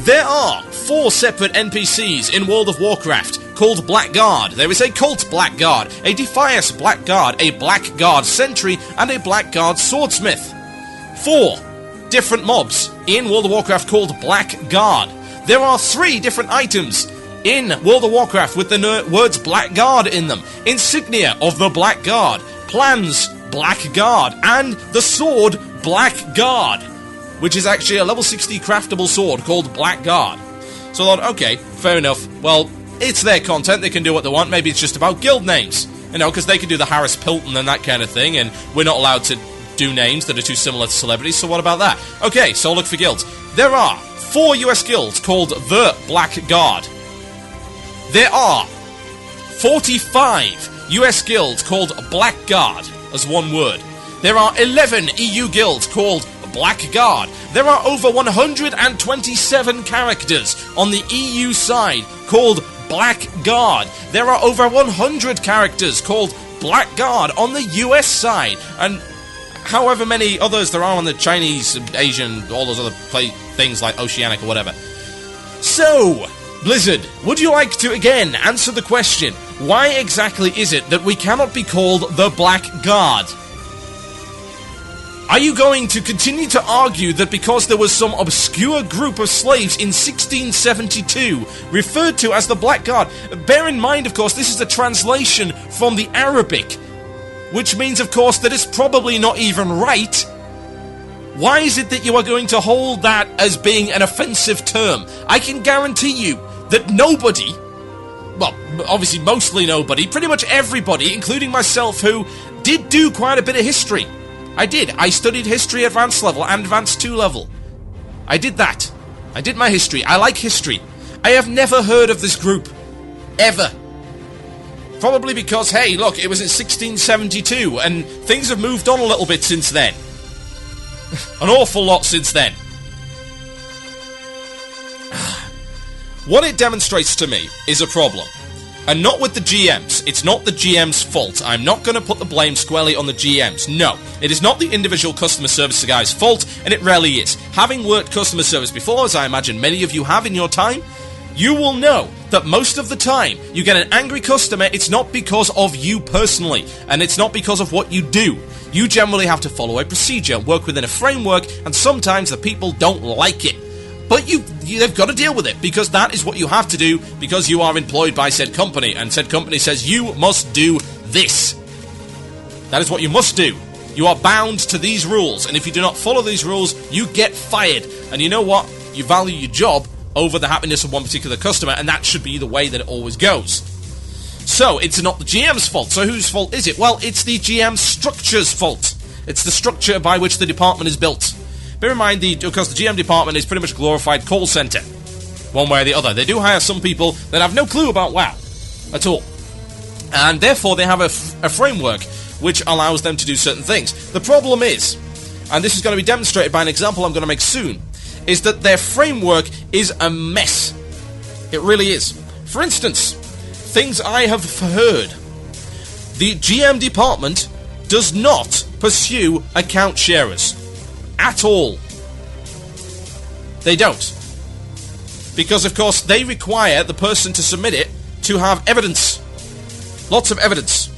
There are 4 separate NPCs in World of Warcraft called Blackguard. There is a Cult Blackguard, a Defias Blackguard, a Blackguard Sentry, and a Blackguard Swordsmith. 4 different mobs in World of Warcraft called Blackguard. There are 3 different items in World of Warcraft with the words Blackguard in them. Insignia of the Blackguard, plans Blackguard, and the sword Blackguard, which is actually a level 60 craftable sword called Blackguard. So I thought, okay, fair enough. Well, it's their content, they can do what they want. Maybe it's just about guild names, you know, because they can do the Harris Pilton and that kind of thing, and we're not allowed to do names that are too similar to celebrities, so what about that? Okay, so look for guilds. There are 4 US guilds called the Blackguard. There are 45 US guilds called Blackguard, as one word. There are 11 EU guilds called Blackguard. There are over 127 characters on the EU side called Blackguard. There are over 100 characters called Blackguard on the US side, and however many others there are on the Chinese, Asian, all those other things like Oceanic or whatever. So, Blizzard, would you like to again answer the question, why exactly is it that we cannot be called the Blackguard? Are you going to continue to argue that because there was some obscure group of slaves in 1672 referred to as the Blackguard? Bear in mind, of course, this is a translation from the Arabic, which means, of course, that it's probably not even right. Why is it that you are going to hold that as being an offensive term? I can guarantee you that nobody, well, obviously mostly nobody, pretty much everybody, including myself, who did do quite a bit of history. I did. I studied history advanced level and advanced 2 level. I did that. I did my history. I like history. I have never heard of this group. Ever. Probably because, hey, look, it was in 1672, and things have moved on a little bit since then. An awful lot since then. What it demonstrates to me is a problem. And not with the GMs. It's not the GM's fault. I'm not going to put the blame squarely on the GMs. No. It is not the individual customer service guy's fault, and it rarely is. Having worked customer service before, as I imagine many of you have in your time, you will know that most of the time you get an angry customer, it's not because of you personally, and it's not because of what you do. You generally have to follow a procedure, work within a framework, and sometimes the people don't like it. But they've got to deal with it, because that is what you have to do, because you are employed by said company, and said company says you must do this. That is what you must do. You are bound to these rules, and if you do not follow these rules, you get fired. And you know what? You value your job over the happiness of one particular customer, and that should be the way that it always goes. So, it's not the GM's fault. So whose fault is it? Well, it's the GM structure's fault. It's the structure by which the department is built. Bear in mind, because the GM department is pretty much a glorified call center, one way or the other. They do hire some people that have no clue about WoW at all, and therefore they have a framework which allows them to do certain things. The problem is, and this is going to be demonstrated by an example I'm going to make soon, is that their framework is a mess. It really is. For instance, things I have heard. The GM department does not pursue account sharers. At all. They don't. Because, of course, they require the person to submit it to have evidence. Lots of evidence.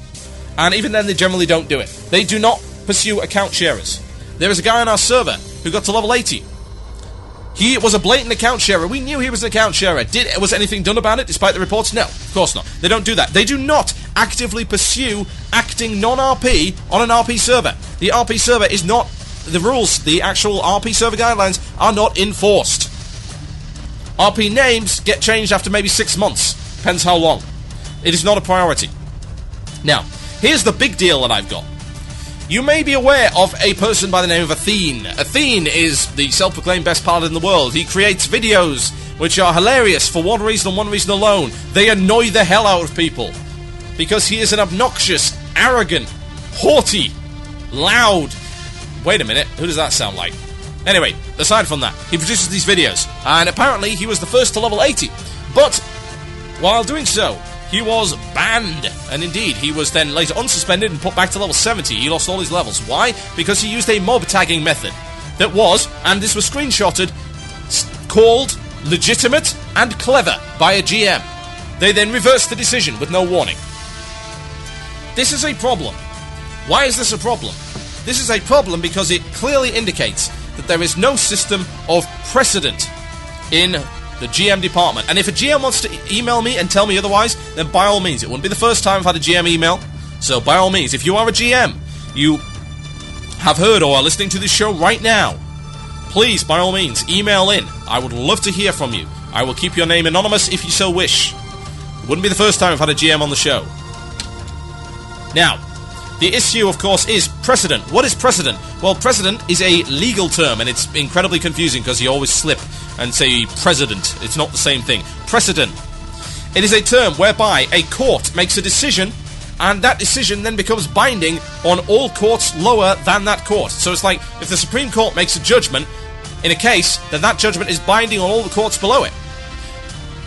And even then, they generally don't do it. They do not pursue account sharers. There is a guy on our server who got to level 80. He was a blatant account sharer. We knew he was an account sharer. Was anything done about it despite the reports? No, of course not. They don't do that. They do not actively pursue acting non-RP on an RP server. The RP server is not... The rules, the actual RP server guidelines, are not enforced. RP names get changed after maybe 6 months. Depends how long. It is not a priority. Now, here's the big deal that I've got. You may be aware of a person by the name of Athene. Athene is the self-proclaimed best paladin in the world. He creates videos which are hilarious for one reason and one reason alone. They annoy the hell out of people. Because he is an obnoxious, arrogant, haughty, loud... Wait a minute, who does that sound like? Anyway, aside from that, he produces these videos. And apparently he was the first to level 80. But, while doing so, he was banned. And indeed, he was then later unsuspended and put back to level 70. He lost all his levels. Why? Because he used a mob tagging method that was, and this was screenshotted, called legitimate and clever by a GM. They then reversed the decision with no warning. This is a problem. Why is this a problem? This is a problem because it clearly indicates that there is no system of precedent in the GM department. And if a GM wants to email me and tell me otherwise, then by all means. It wouldn't be the first time I've had a GM email. So by all means, if you are a GM, you have heard or are listening to this show right now, please, by all means, email in. I would love to hear from you. I will keep your name anonymous if you so wish. It wouldn't be the first time I've had a GM on the show. Now, the issue, of course, is precedent. What is precedent? Well, precedent is a legal term, and it's incredibly confusing because you always slip and say president. It's not the same thing. Precedent. It is a term whereby a court makes a decision, and that decision then becomes binding on all courts lower than that court. So it's like, if the Supreme Court makes a judgment in a case, then that judgment is binding on all the courts below it.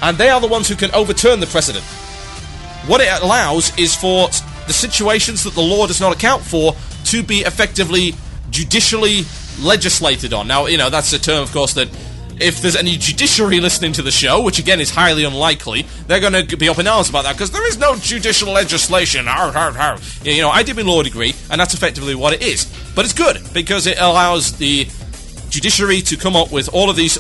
And they are the ones who can overturn the precedent. What it allows is for the situations that the law does not account for to be effectively judicially legislated on. Now, you know, that's a term, of course, that if there's any judiciary listening to the show, which again is highly unlikely, they're going to be up in arms about that, because there is no judicial legislation. You know, I did my law degree, and that's effectively what it is. But it's good, because it allows the judiciary to come up with all of these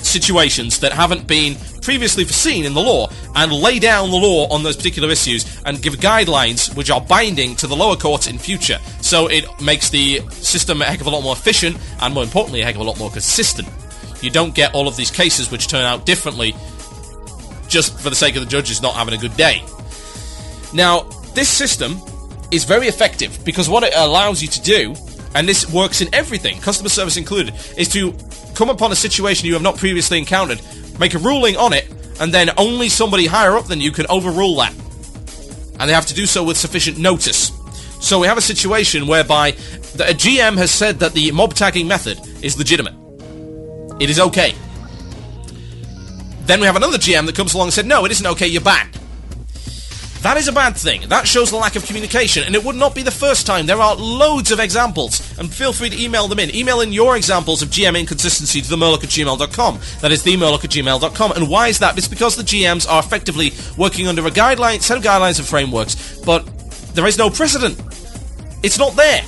situations that haven't been previously foreseen in the law, and lay down the law on those particular issues, and give guidelines which are binding to the lower courts in future. So it makes the system a heck of a lot more efficient, and more importantly, a heck of a lot more consistent. You don't get all of these cases which turn out differently just for the sake of the judges not having a good day. Now, this system is very effective, because what it allows you to do, and this works in everything, customer service included, is to come upon a situation you have not previously encountered, make a ruling on it, and then only somebody higher up than you can overrule that. And they have to do so with sufficient notice. So we have a situation whereby a GM has said that the mob tagging method is legitimate. It is okay. Then we have another GM that comes along and said, no, it isn't okay, you're banned. That is a bad thing. That shows the lack of communication, and it would not be the first time. There are loads of examples, and feel free to email them in. Email in your examples of GM inconsistency to themurloc@gmail.com. That is themurloc@gmail.com. And why is that? It's because the GMs are effectively working under a set of guidelines and frameworks, but there is no precedent. It's not there.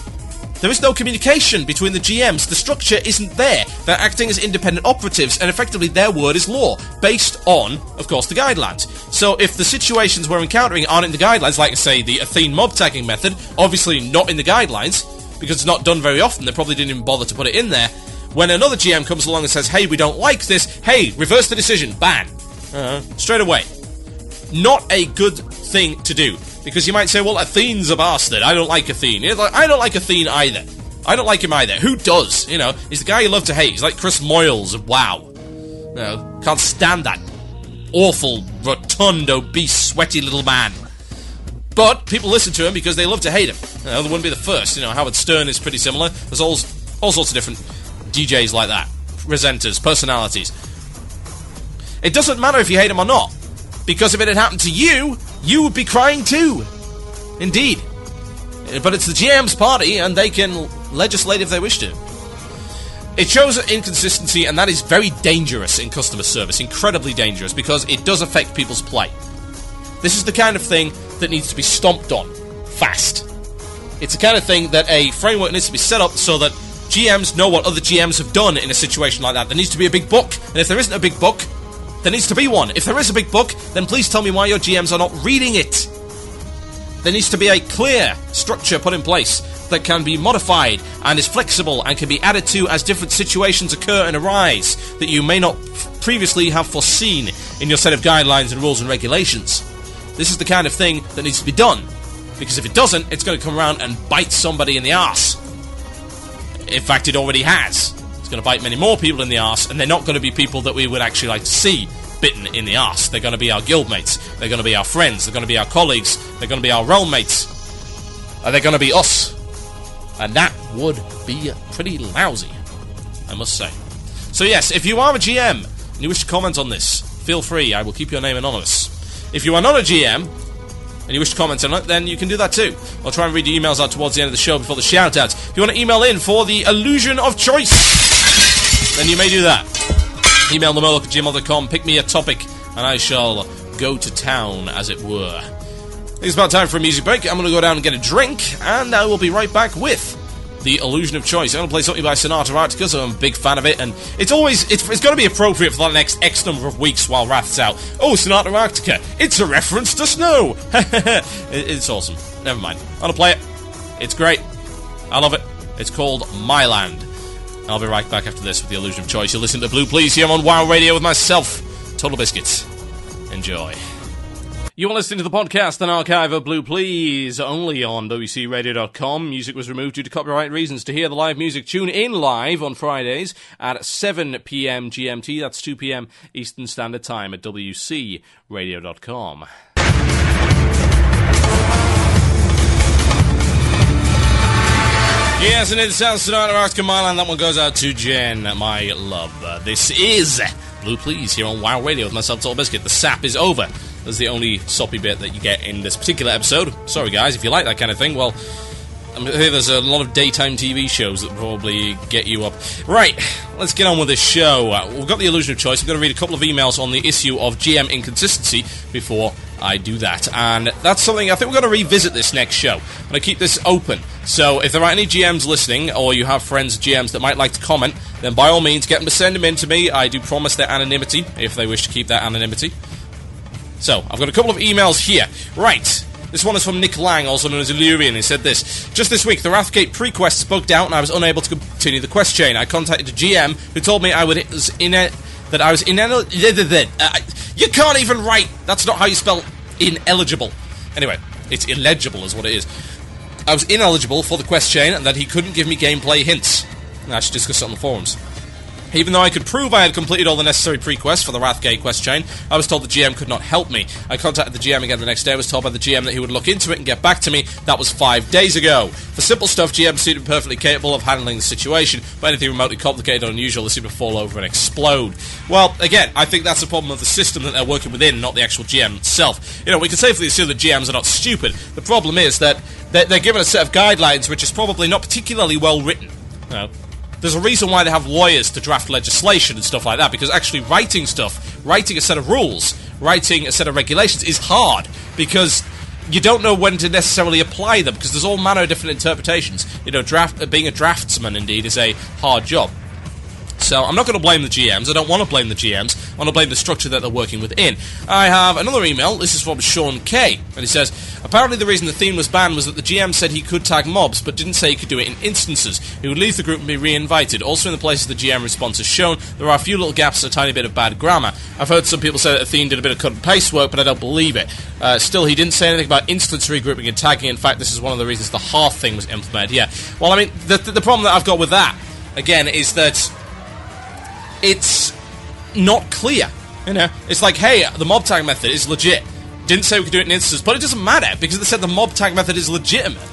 There is no communication between the GMs. The structure isn't there. They're acting as independent operatives, and effectively their word is law, based on, of course, the guidelines. So if the situations we're encountering aren't in the guidelines, like, say, the Athene mob tagging method, obviously not in the guidelines, because it's not done very often, they probably didn't even bother to put it in there. When another GM comes along and says, hey, we don't like this, hey, reverse the decision, ban. Straight away. Not a good thing to do. Because you might say, well, Athene's a bastard. I don't like Athene. I don't like Athene either. I don't like him either. Who does? You know, he's the guy you love to hate. He's like Chris Moyles of WoW. You know, can't stand that awful, rotund, obese, sweaty little man. But people listen to him because they love to hate him. You know, they wouldn't be the first. You know, Howard Stern is pretty similar. There's all sorts of different DJs like that. presenters, personalities. It doesn't matter if you hate them or not, because if it had happened to you, you would be crying too. Indeed. But it's the GM's party, and they can legislate if they wish to. It shows inconsistency, and that is very dangerous in customer service. Incredibly dangerous, because it does affect people's play. This is the kind of thing that needs to be stomped on fast. It's the kind of thing that a framework needs to be set up so that GMs know what other GMs have done in a situation like that. There needs to be a big book, and if there isn't a big book, there needs to be one. If there is a big book, then please tell me why your GMs are not reading it. There needs to be a clear structure put in place that can be modified and is flexible and can be added to as different situations occur and arise that you may not previously have foreseen in your set of guidelines and rules and regulations. This is the kind of thing that needs to be done, because if it doesn't, it's going to come around and bite somebody in the arse. In fact, it already has. It's going to bite many more people in the arse, and they're not going to be people that we would actually like to see bitten in the arse. They're going to be our guildmates, they're going to be our friends, they're going to be our colleagues, they're going to be our realm mates, and they're going to be us. And that would be pretty lousy, I must say. So yes, if you are a GM and you wish to comment on this, feel free, I will keep your name anonymous. If you are not a GM and you wish to comment on it, then you can do that too. I'll try and read your emails out towards the end of the show before the shout-outs. If you want to email in for the illusion of choice, then you may do that. Email themurloc@gmail.com, pick me a topic, and I shall go to town, as it were. I think it's about time for a music break. I'm going to go down and get a drink, and I will be right back with the illusion of choice. I'm going to play something by Sonata Arctica, so I'm a big fan of it, and it's going to be appropriate for the next X number of weeks while Wrath's out. Oh, Sonata Arctica, it's a reference to snow! It's awesome. Never mind. I'm going to play it. It's great. I love it. It's called My Land. I'll be right back after this with the illusion of choice. You'll listen to Blue Plz here on WoW Radio with myself, TotalBiscuit. Enjoy. You are listening to the podcast and archive of Blue Plz, only on WCRadio.com. Music was removed due to copyright reasons. To hear the live music, tune in live on Fridays at 7 p.m. GMT. That's 2 p.m. Eastern Standard Time at WCRadio.com. Yes, and it sounds Sonata Arctica My Land. That one goes out to Jen, my love. This is Blue Plz here on WoW Radio with myself, TotalBiscuit. The sap is over. That's the only soppy bit that you get in this particular episode. Sorry, guys, if you like that kind of thing, well, I hear there's a lot of daytime TV shows that probably get you up. Right, let's get on with this show. We've got the illusion of choice. I'm going to read a couple of emails on the issue of GM inconsistency before I do that. And that's something, I think we're going to revisit this next show. I'm going to keep this open. So if there are any GMs listening, or you have friends GMs that might like to comment, then by all means, get them to send them in to me. I do promise their anonymity, if they wish to keep that anonymity. So, I've got a couple of emails here. Right. This one is from Nick Lang, also known as Illyrian. He said this: just this week, the Wrathgate pre-quest bugged out and I was unable to continue the quest chain. I contacted a GM who told me you can't even write! That's not how you spell ineligible. Anyway, it's illegible is what it is. I was ineligible for the quest chain and that he couldn't give me gameplay hints. I should discuss it on the forums. Even though I could prove I had completed all the necessary pre-quests for the Wrathgate quest chain, I was told the GM could not help me. I contacted the GM again the next day. I was told by the GM that he would look into it and get back to me. That was 5 days ago. For simple stuff, GMs seemed perfectly capable of handling the situation, but anything remotely complicated or unusual, they seem to fall over and explode. Well, again, I think that's a problem of the system that they're working within, not the actual GM itself. You know, we can safely assume that GMs are not stupid. The problem is that they're given a set of guidelines which is probably not particularly well written. You know, there's a reason why they have lawyers to draft legislation and stuff like that, because actually writing stuff, writing a set of rules, writing a set of regulations is hard, because you don't know when to necessarily apply them, because there's all manner of different interpretations. You know, being a draftsman, indeed, is a hard job. So I'm not going to blame the GMs. I don't want to blame the GMs. I want to blame the structure that they're working within. I have another email. This is from Sean K. And he says, apparently the reason the theme was banned was that the GM said he could tag mobs, but didn't say he could do it in instances. He would leave the group and be re-invited. Also in the places the GM response is shown, there are a few little gaps and a tiny bit of bad grammar. I've heard some people say that the theme did a bit of cut and paste work, but I don't believe it. Still, he didn't say anything about instance regrouping and tagging. In fact, this is one of the reasons the Hearth thing was implemented. Yeah. Well, I mean, the problem that I've got with that, again, is that it's not clear, you know. It's like, hey, the mob tag method is legit. Didn't say we could do it in instances, but it doesn't matter, because they said the mob tag method is legitimate.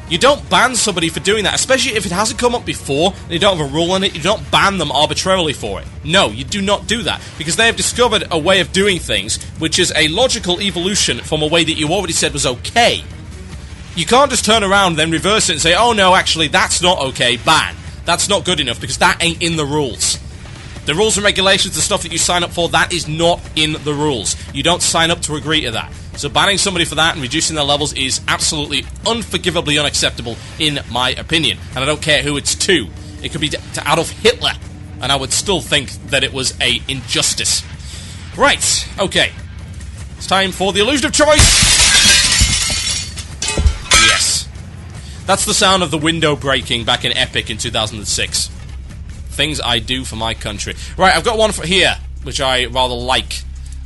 You don't ban somebody for doing that, especially if it hasn't come up before and you don't have a rule on it. You don't ban them arbitrarily for it. No, you do not do that, because they have discovered a way of doing things which is a logical evolution from a way that you already said was okay. You can't just turn around and then reverse it and say, oh no, actually that's not okay, ban. That's not good enough, because that ain't in the rules. The rules and regulations, the stuff that you sign up for, that is not in the rules. You don't sign up to agree to that. So banning somebody for that and reducing their levels is absolutely unforgivably unacceptable, in my opinion. And I don't care who it's to. It could be to Adolf Hitler, and I would still think that it was a injustice. Right, okay. It's time for the illusion of choice. Yes. That's the sound of the window breaking back in Epic in 2006. Things I do for my country. Right, I've got one for here, which I rather like,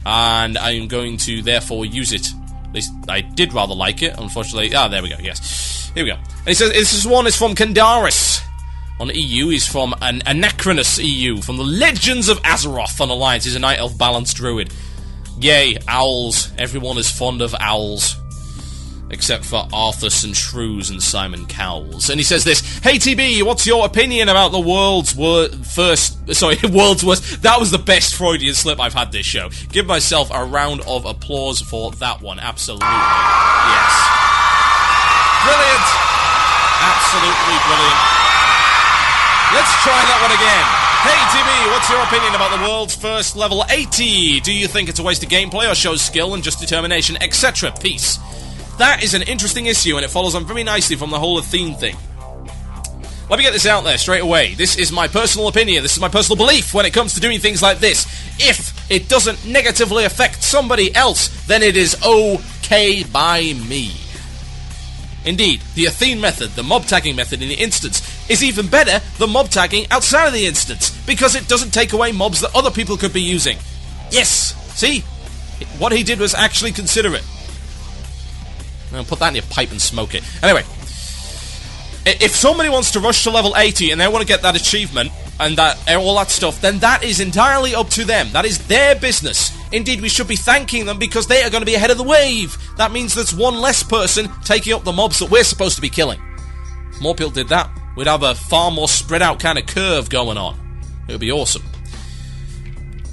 and I'm going to therefore use it. At least I did rather like it, unfortunately. Ah, there we go, yes. Here we go. And he says, this one is from Kandaris. On EU, he's from an Anachronous EU, from the Legends of Azeroth on Alliance. He's a Night Elf balanced druid. Yay, owls. Everyone is fond of owls. Except for Arthas and Shrews and Simon Cowles. And he says this, hey TB, what's your opinion about the world's worst... That was the best Freudian slip I've had this show. Give myself a round of applause for that one. Absolutely. Yes. Brilliant. Absolutely brilliant. Let's try that one again. Hey TB, what's your opinion about the world's first level 80? Do you think it's a waste of gameplay or shows skill and just determination, etc.? Peace. That is an interesting issue, and it follows on very nicely from the whole Athene thing. Let me get this out there straight away. This is my personal opinion. This is my personal belief when it comes to doing things like this. If it doesn't negatively affect somebody else, then it is okay by me. Indeed, the Athene method, the mob tagging method in the instance, is even better than mob tagging outside of the instance, because it doesn't take away mobs that other people could be using. Yes! See? What he did was actually considerate. I'll put that in your pipe and smoke it. Anyway, if somebody wants to rush to level 80 and they want to get that achievement and all that stuff, then that is entirely up to them. That is their business. Indeed, we should be thanking them because they are going to be ahead of the wave. That means there's one less person taking up the mobs that we're supposed to be killing. If more people did that, we'd have a far more spread out kind of curve going on. It would be awesome.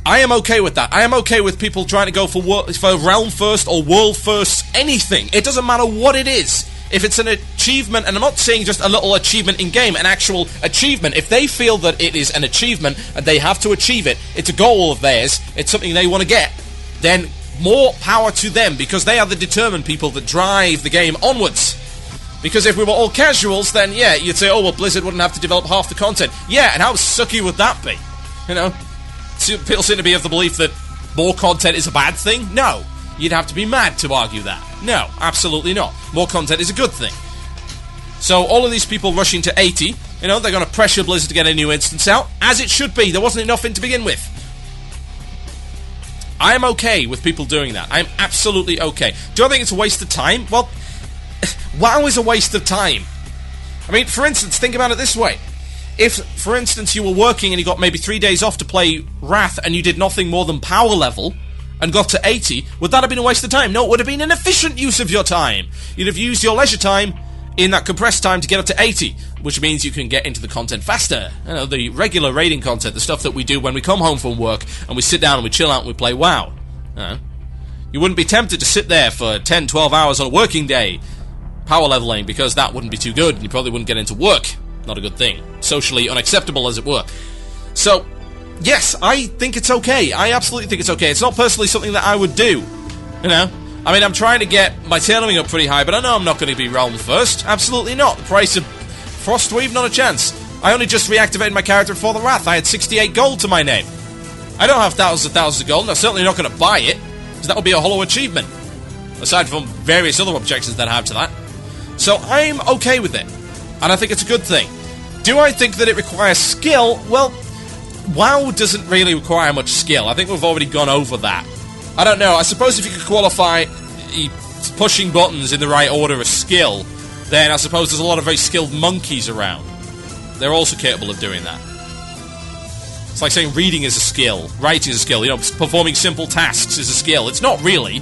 I am okay with that. I am okay with people trying to go for realm first or world first, anything. It doesn't matter what it is. If it's an achievement, and I'm not saying just a little achievement in-game, an actual achievement. If they feel that it is an achievement and they have to achieve it, it's a goal of theirs, it's something they want to get, then more power to them, because they are the determined people that drive the game onwards. Because if we were all casuals, then yeah, you'd say, oh, well, Blizzard wouldn't have to develop half the content. Yeah, and how sucky would that be? You know? People seem to be of the belief that more content is a bad thing? No. You'd have to be mad to argue that. No, absolutely not. More content is a good thing. So all of these people rushing to 80, you know, they're going to pressure Blizzard to get a new instance out, as it should be. There wasn't enough in to begin with. I am okay with people doing that. I am absolutely okay. Do I think it's a waste of time? Well, WoW is a waste of time. I mean, for instance, think about it this way. If, for instance, you were working and you got maybe 3 days off to play Wrath and you did nothing more than power level and got to 80, would that have been a waste of time? No, it would have been an efficient use of your time. You'd have used your leisure time in that compressed time to get up to 80, which means you can get into the content faster. You know, the regular raiding content, the stuff that we do when we come home from work and we sit down and we chill out and we play WoW. You wouldn't be tempted to sit there for 10, 12 hours on a working day power leveling, because that wouldn't be too good and you probably wouldn't get into work. Not a good thing. Socially unacceptable, as it were. So, yes, I think it's okay. I absolutely think it's okay. It's not personally something that I would do. You know? I mean, I'm trying to get my tailoring up pretty high, but I know I'm not going to be realm first. Absolutely not. The price of Frostweave, not a chance. I only just reactivated my character before the Wrath. I had 68 gold to my name. I don't have thousands and thousands of gold, and I'm certainly not going to buy it, because that would be a hollow achievement. Aside from various other objections that I have to that. So, I'm okay with it. And I think it's a good thing. Do I think that it requires skill? Well, WoW doesn't really require much skill. I think we've already gone over that. I don't know. I suppose if you could qualify pushing buttons in the right order as skill, then I suppose there's a lot of very skilled monkeys around. They're also capable of doing that. It's like saying reading is a skill, writing is a skill, you know, performing simple tasks is a skill. It's not really.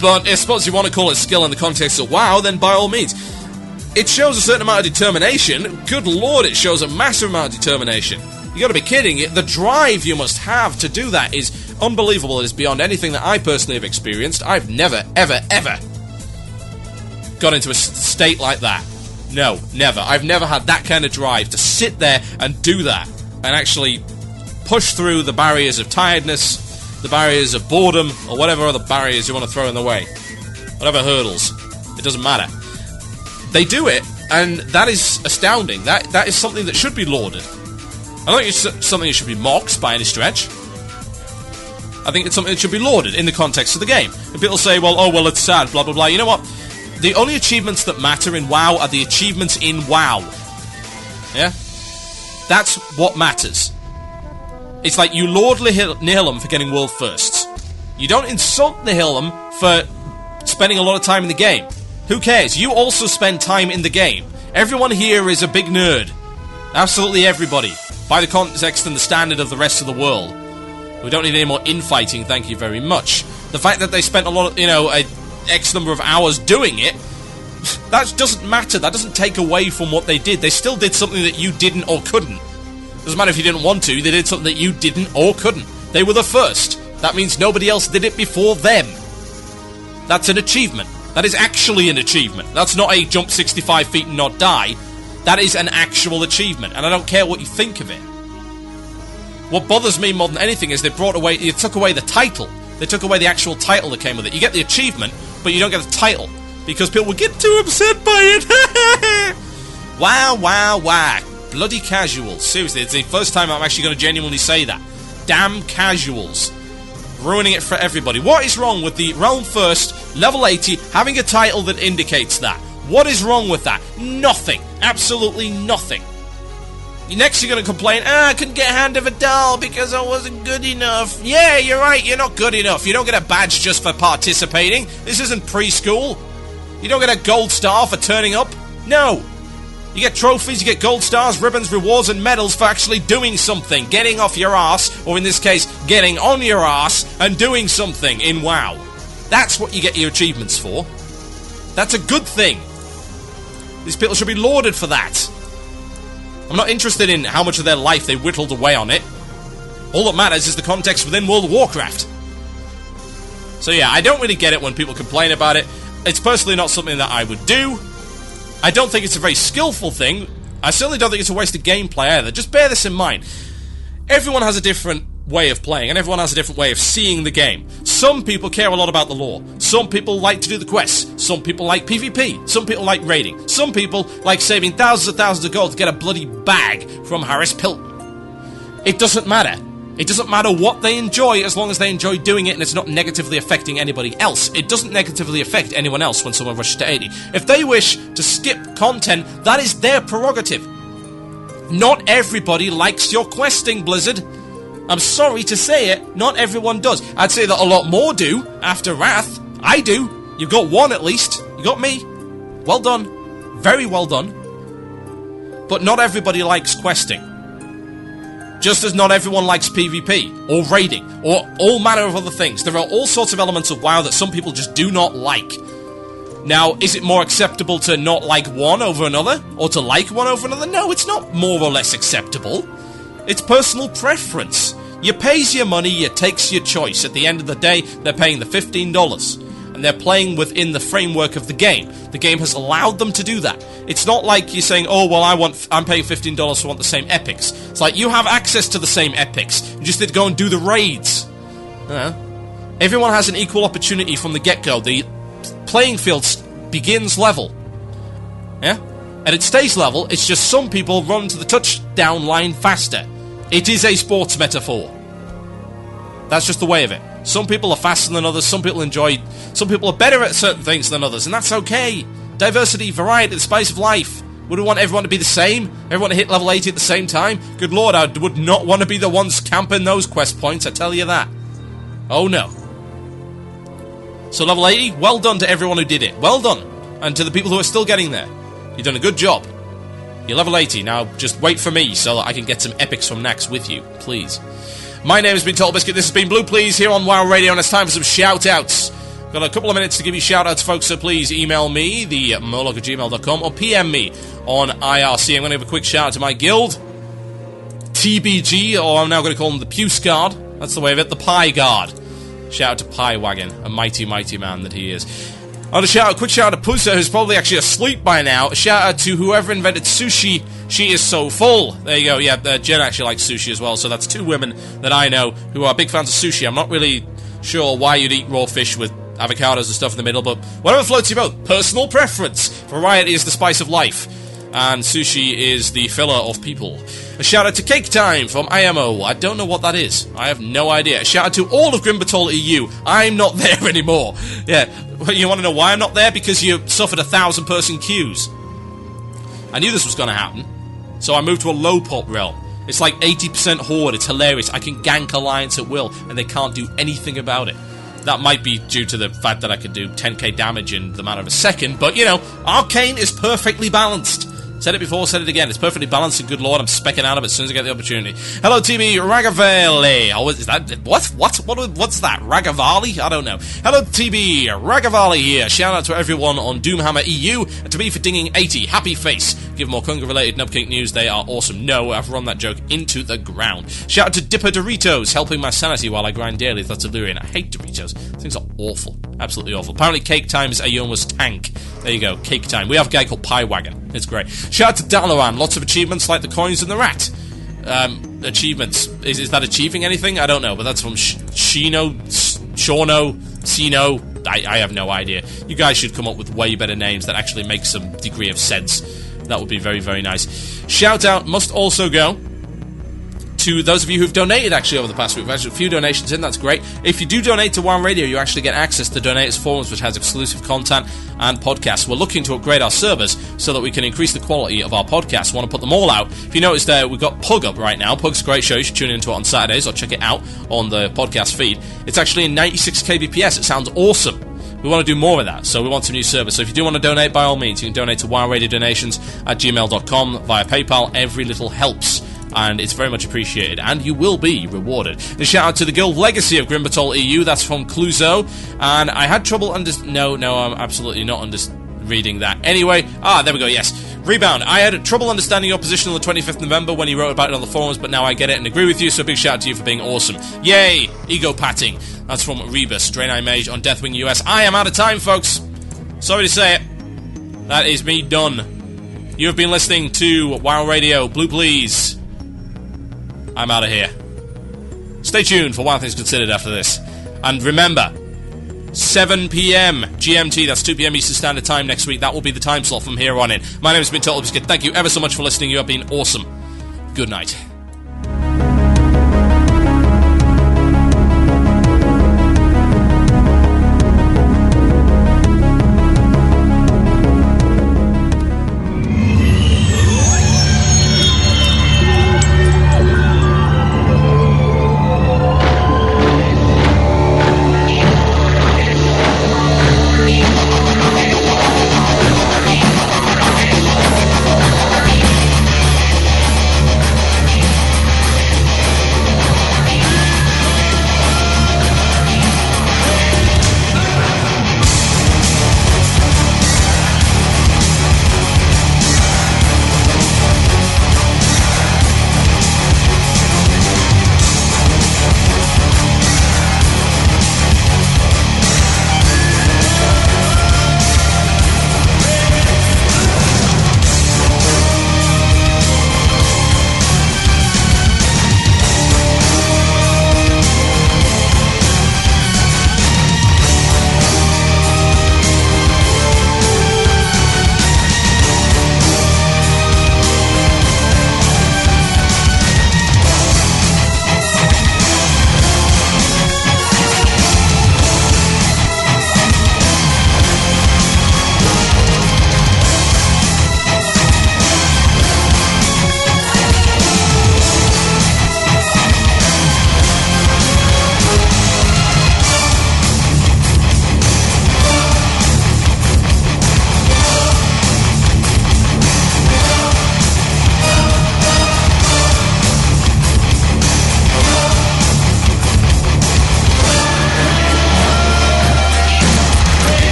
But I suppose if you want to call it skill in the context of WoW, then by all means. it shows a certain amount of determination. Good lord, it shows a massive amount of determination. You gotta be kidding. The drive you must have to do that is unbelievable. It is beyond anything that I personally have experienced. I've never, ever, ever got into a state like that. No, never. I've never had that kind of drive to sit there and do that and actually push through the barriers of tiredness, the barriers of boredom, or whatever other barriers you want to throw in the way. Whatever hurdles. It doesn't matter. They do it, and that is astounding. That is something that should be lauded. I don't think it's something that should be mocked by any stretch. I think it's something that should be lauded in the context of the game. And people say, well, it's sad, blah, blah, blah. You know what? The only achievements that matter in WoW are the achievements in WoW. Yeah? That's what matters. It's like you laud Nihilum for getting world firsts. You don't insult Nihilum for spending a lot of time in the game. Who cares? You also spend time in the game. Everyone here is a big nerd. Absolutely everybody. By the context and the standard of the rest of the world. We don't need any more infighting, thank you very much. The fact that they spent a lot of, X number of hours doing it, that doesn't matter. That doesn't take away from what they did. They still did something that you didn't or couldn't. Doesn't matter if you didn't want to, they did something that you didn't or couldn't. They were the first. That means nobody else did it before them. That's an achievement. That is actually an achievement. That's not a jump 65 feet and not die. That is an actual achievement, and I don't care what you think of it. What bothers me more than anything is they took away the title. They took away the actual title that came with it. You get the achievement, but you don't get the title, because people would get too upset by it. Wow. Bloody casuals. Seriously, it's the first time I'm actually going to genuinely say that. Damn casuals. Ruining it for everybody. What is wrong with the Realm First, level 80, having a title that indicates that? What is wrong with that? Nothing. Absolutely nothing. Next you're going to complain, I couldn't get Hand of a Doll because I wasn't good enough. Yeah, you're right, you're not good enough. You don't get a badge just for participating. This isn't preschool. You don't get a gold star for turning up. No. You get trophies, you get gold stars, ribbons, rewards, and medals for actually doing something. Getting off your ass, or in this case, getting on your ass and doing something in WoW. That's what you get your achievements for. That's a good thing. These people should be lauded for that. I'm not interested in how much of their life they whittled away on it. All that matters is the context within World of Warcraft. So yeah, I don't really get it when people complain about it. It's personally not something that I would do. I don't think it's a very skillful thing. I certainly don't think it's a waste of gameplay either. Just bear this in mind. Everyone has a different way of playing, and everyone has a different way of seeing the game. Some people care a lot about the lore. Some people like to do the quests. Some people like PvP. Some people like raiding. Some people like saving thousands of gold to get a bloody bag from Harris Pilton. It doesn't matter. It doesn't matter what they enjoy as long as they enjoy doing it and it's not negatively affecting anybody else. It doesn't negatively affect anyone else when someone rushes to 80. If they wish to skip content, that is their prerogative. Not everybody likes your questing, Blizzard. I'm sorry to say it, not everyone does. I'd say that a lot more do after Wrath. I do. You've got one at least. You got me. Well done. Very well done. But not everybody likes questing. Just as not everyone likes PvP, or raiding, or all manner of other things. There are all sorts of elements of WoW that some people just do not like. Now, is it more acceptable to not like one over another? Or to like one over another? No, it's not more or less acceptable. It's personal preference. You pays your money, you takes your choice. At the end of the day, they're paying the $15. And they're playing within the framework of the game. The game has allowed them to do that. It's not like you're saying, oh, well, I'm paying $15 so I want the same epics. It's like, you have access to the same epics. You just need to go and do the raids. Everyone has an equal opportunity from the get-go. The playing field begins level. Yeah? And it stays level, it's just some people run to the touchdown line faster. It is a sports metaphor. That's just the way of it. Some people are faster than others, some people are better at certain things than others, and that's okay. Diversity, variety, the spice of life. Would we want everyone to be the same? Everyone to hit level 80 at the same time? Good lord, I would not want to be the ones camping those quest points, I tell you that. Oh no. So level 80, well done to everyone who did it. Well done. And to the people who are still getting there. You've done a good job. You're level 80, now just wait for me so that I can get some epics from Nax with you, please. My name has been TotalBiscuit, this has been Blue Plz here on WoW Radio, and it's time for some shout-outs. Got a couple of minutes to give you shout-outs, folks, so please email me, the moloch@gmail.com, or PM me on IRC. I'm going to give a quick shout-out to my guild, TBG, or I'm now going to call him the Puce Guard. That's the way of it, the Pie Guard. Shout-out to Pie Wagon, a mighty, mighty man that he is. I want to quick shout-out to Pusa, who's probably actually asleep by now. A shout-out to whoever invented sushi. She is so full. There you go. Yeah, Jen actually likes sushi as well, so that's two women that I know who are big fans of sushi. I'm not really sure why you'd eat raw fish with avocados and stuff in the middle, but whatever floats your boat. Personal preference. Variety is the spice of life, and sushi is the filler of people. A shout out to Cake Time from IMO. I don't know what that is. I have no idea. A shout out to all of Grimbatol EU. I'm not there anymore. Yeah, you want to know why I'm not there? Because you suffered 1,000-person queues. I knew this was going to happen, so I moved to a low pop realm. It's like 80% horde. It's hilarious. I can gank Alliance at will, and they can't do anything about it. That might be due to the fact that I can do 10k damage in the matter of a second, but, you know, Arcane is perfectly balanced. Said it before, said it again. It's perfectly balanced and good lord. I'm specking out of it as soon as I get the opportunity. Hello, TB Ragavali. Oh, is that... What's that? Ragavali? I don't know. Hello, TB Ragavali here. Shout out to everyone on Doomhammer EU and to me for dinging 80. Happy face. Give more Kunga-related Nubcake news. They are awesome. No, I've run that joke into the ground. Shout out to Dipper Doritos, helping my sanity while I grind daily. That's Illyrian. I hate Doritos. Things are awful. Absolutely awful. Apparently, Cake Time is Ayoma's tank. There you go. Cake Time. We have a guy called Pie Wagon. It's great. Shout out to Dalaran. Lots of achievements like the coins and the rat. Achievements. Is that achieving anything? I don't know, but that's from Shino, Sino. I have no idea. You guys should come up with way better names that actually make some degree of sense. That would be very, very nice. Shout out must also go to those of you who've donated actually over the past week. We've actually a few donations in, that's great. If you do donate to WoW Radio, you actually get access to Donators Forums, which has exclusive content and podcasts. We're looking to upgrade our servers so that we can increase the quality of our podcasts. We want to put them all out. If you notice there, we've got Pug up right now. Pug's a great show. You should tune into it on Saturdays or check it out on the podcast feed. It's actually in 96 kbps. It sounds awesome. We want to do more of that, so we want some new servers. So if you do want to donate, by all means, you can donate to wowradiodonations@gmail.com via PayPal. Every little helps, and it's very much appreciated, and you will be rewarded. A shout out to the Guild Legacy of Grimbatol EU. That's from Cluzo, and I had trouble No, I'm absolutely not reading that. Anyway, there we go, yes. Rebound. I had trouble understanding your position on the 25th of November when you wrote about it on the forums, but now I get it and agree with you, so big shout out to you for being awesome. Yay! Ego patting. That's from Rebus, Draenei Mage on Deathwing US. I am out of time, folks. Sorry to say it. That is me done. You have been listening to WoW Radio, Blue Plz. I'm out of here. Stay tuned for WoW Things Considered after this. And remember, 7 p.m. GMT, that's 2 p.m. Eastern Standard Time next week. That will be the time slot from here on in. My name has been TotalBiscuit. Thank you ever so much for listening. You have been awesome. Good night.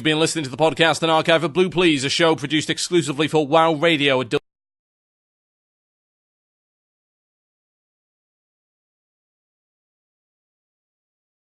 been listening to the podcast and archive of Blue Plz, a show produced exclusively for WoW Radio.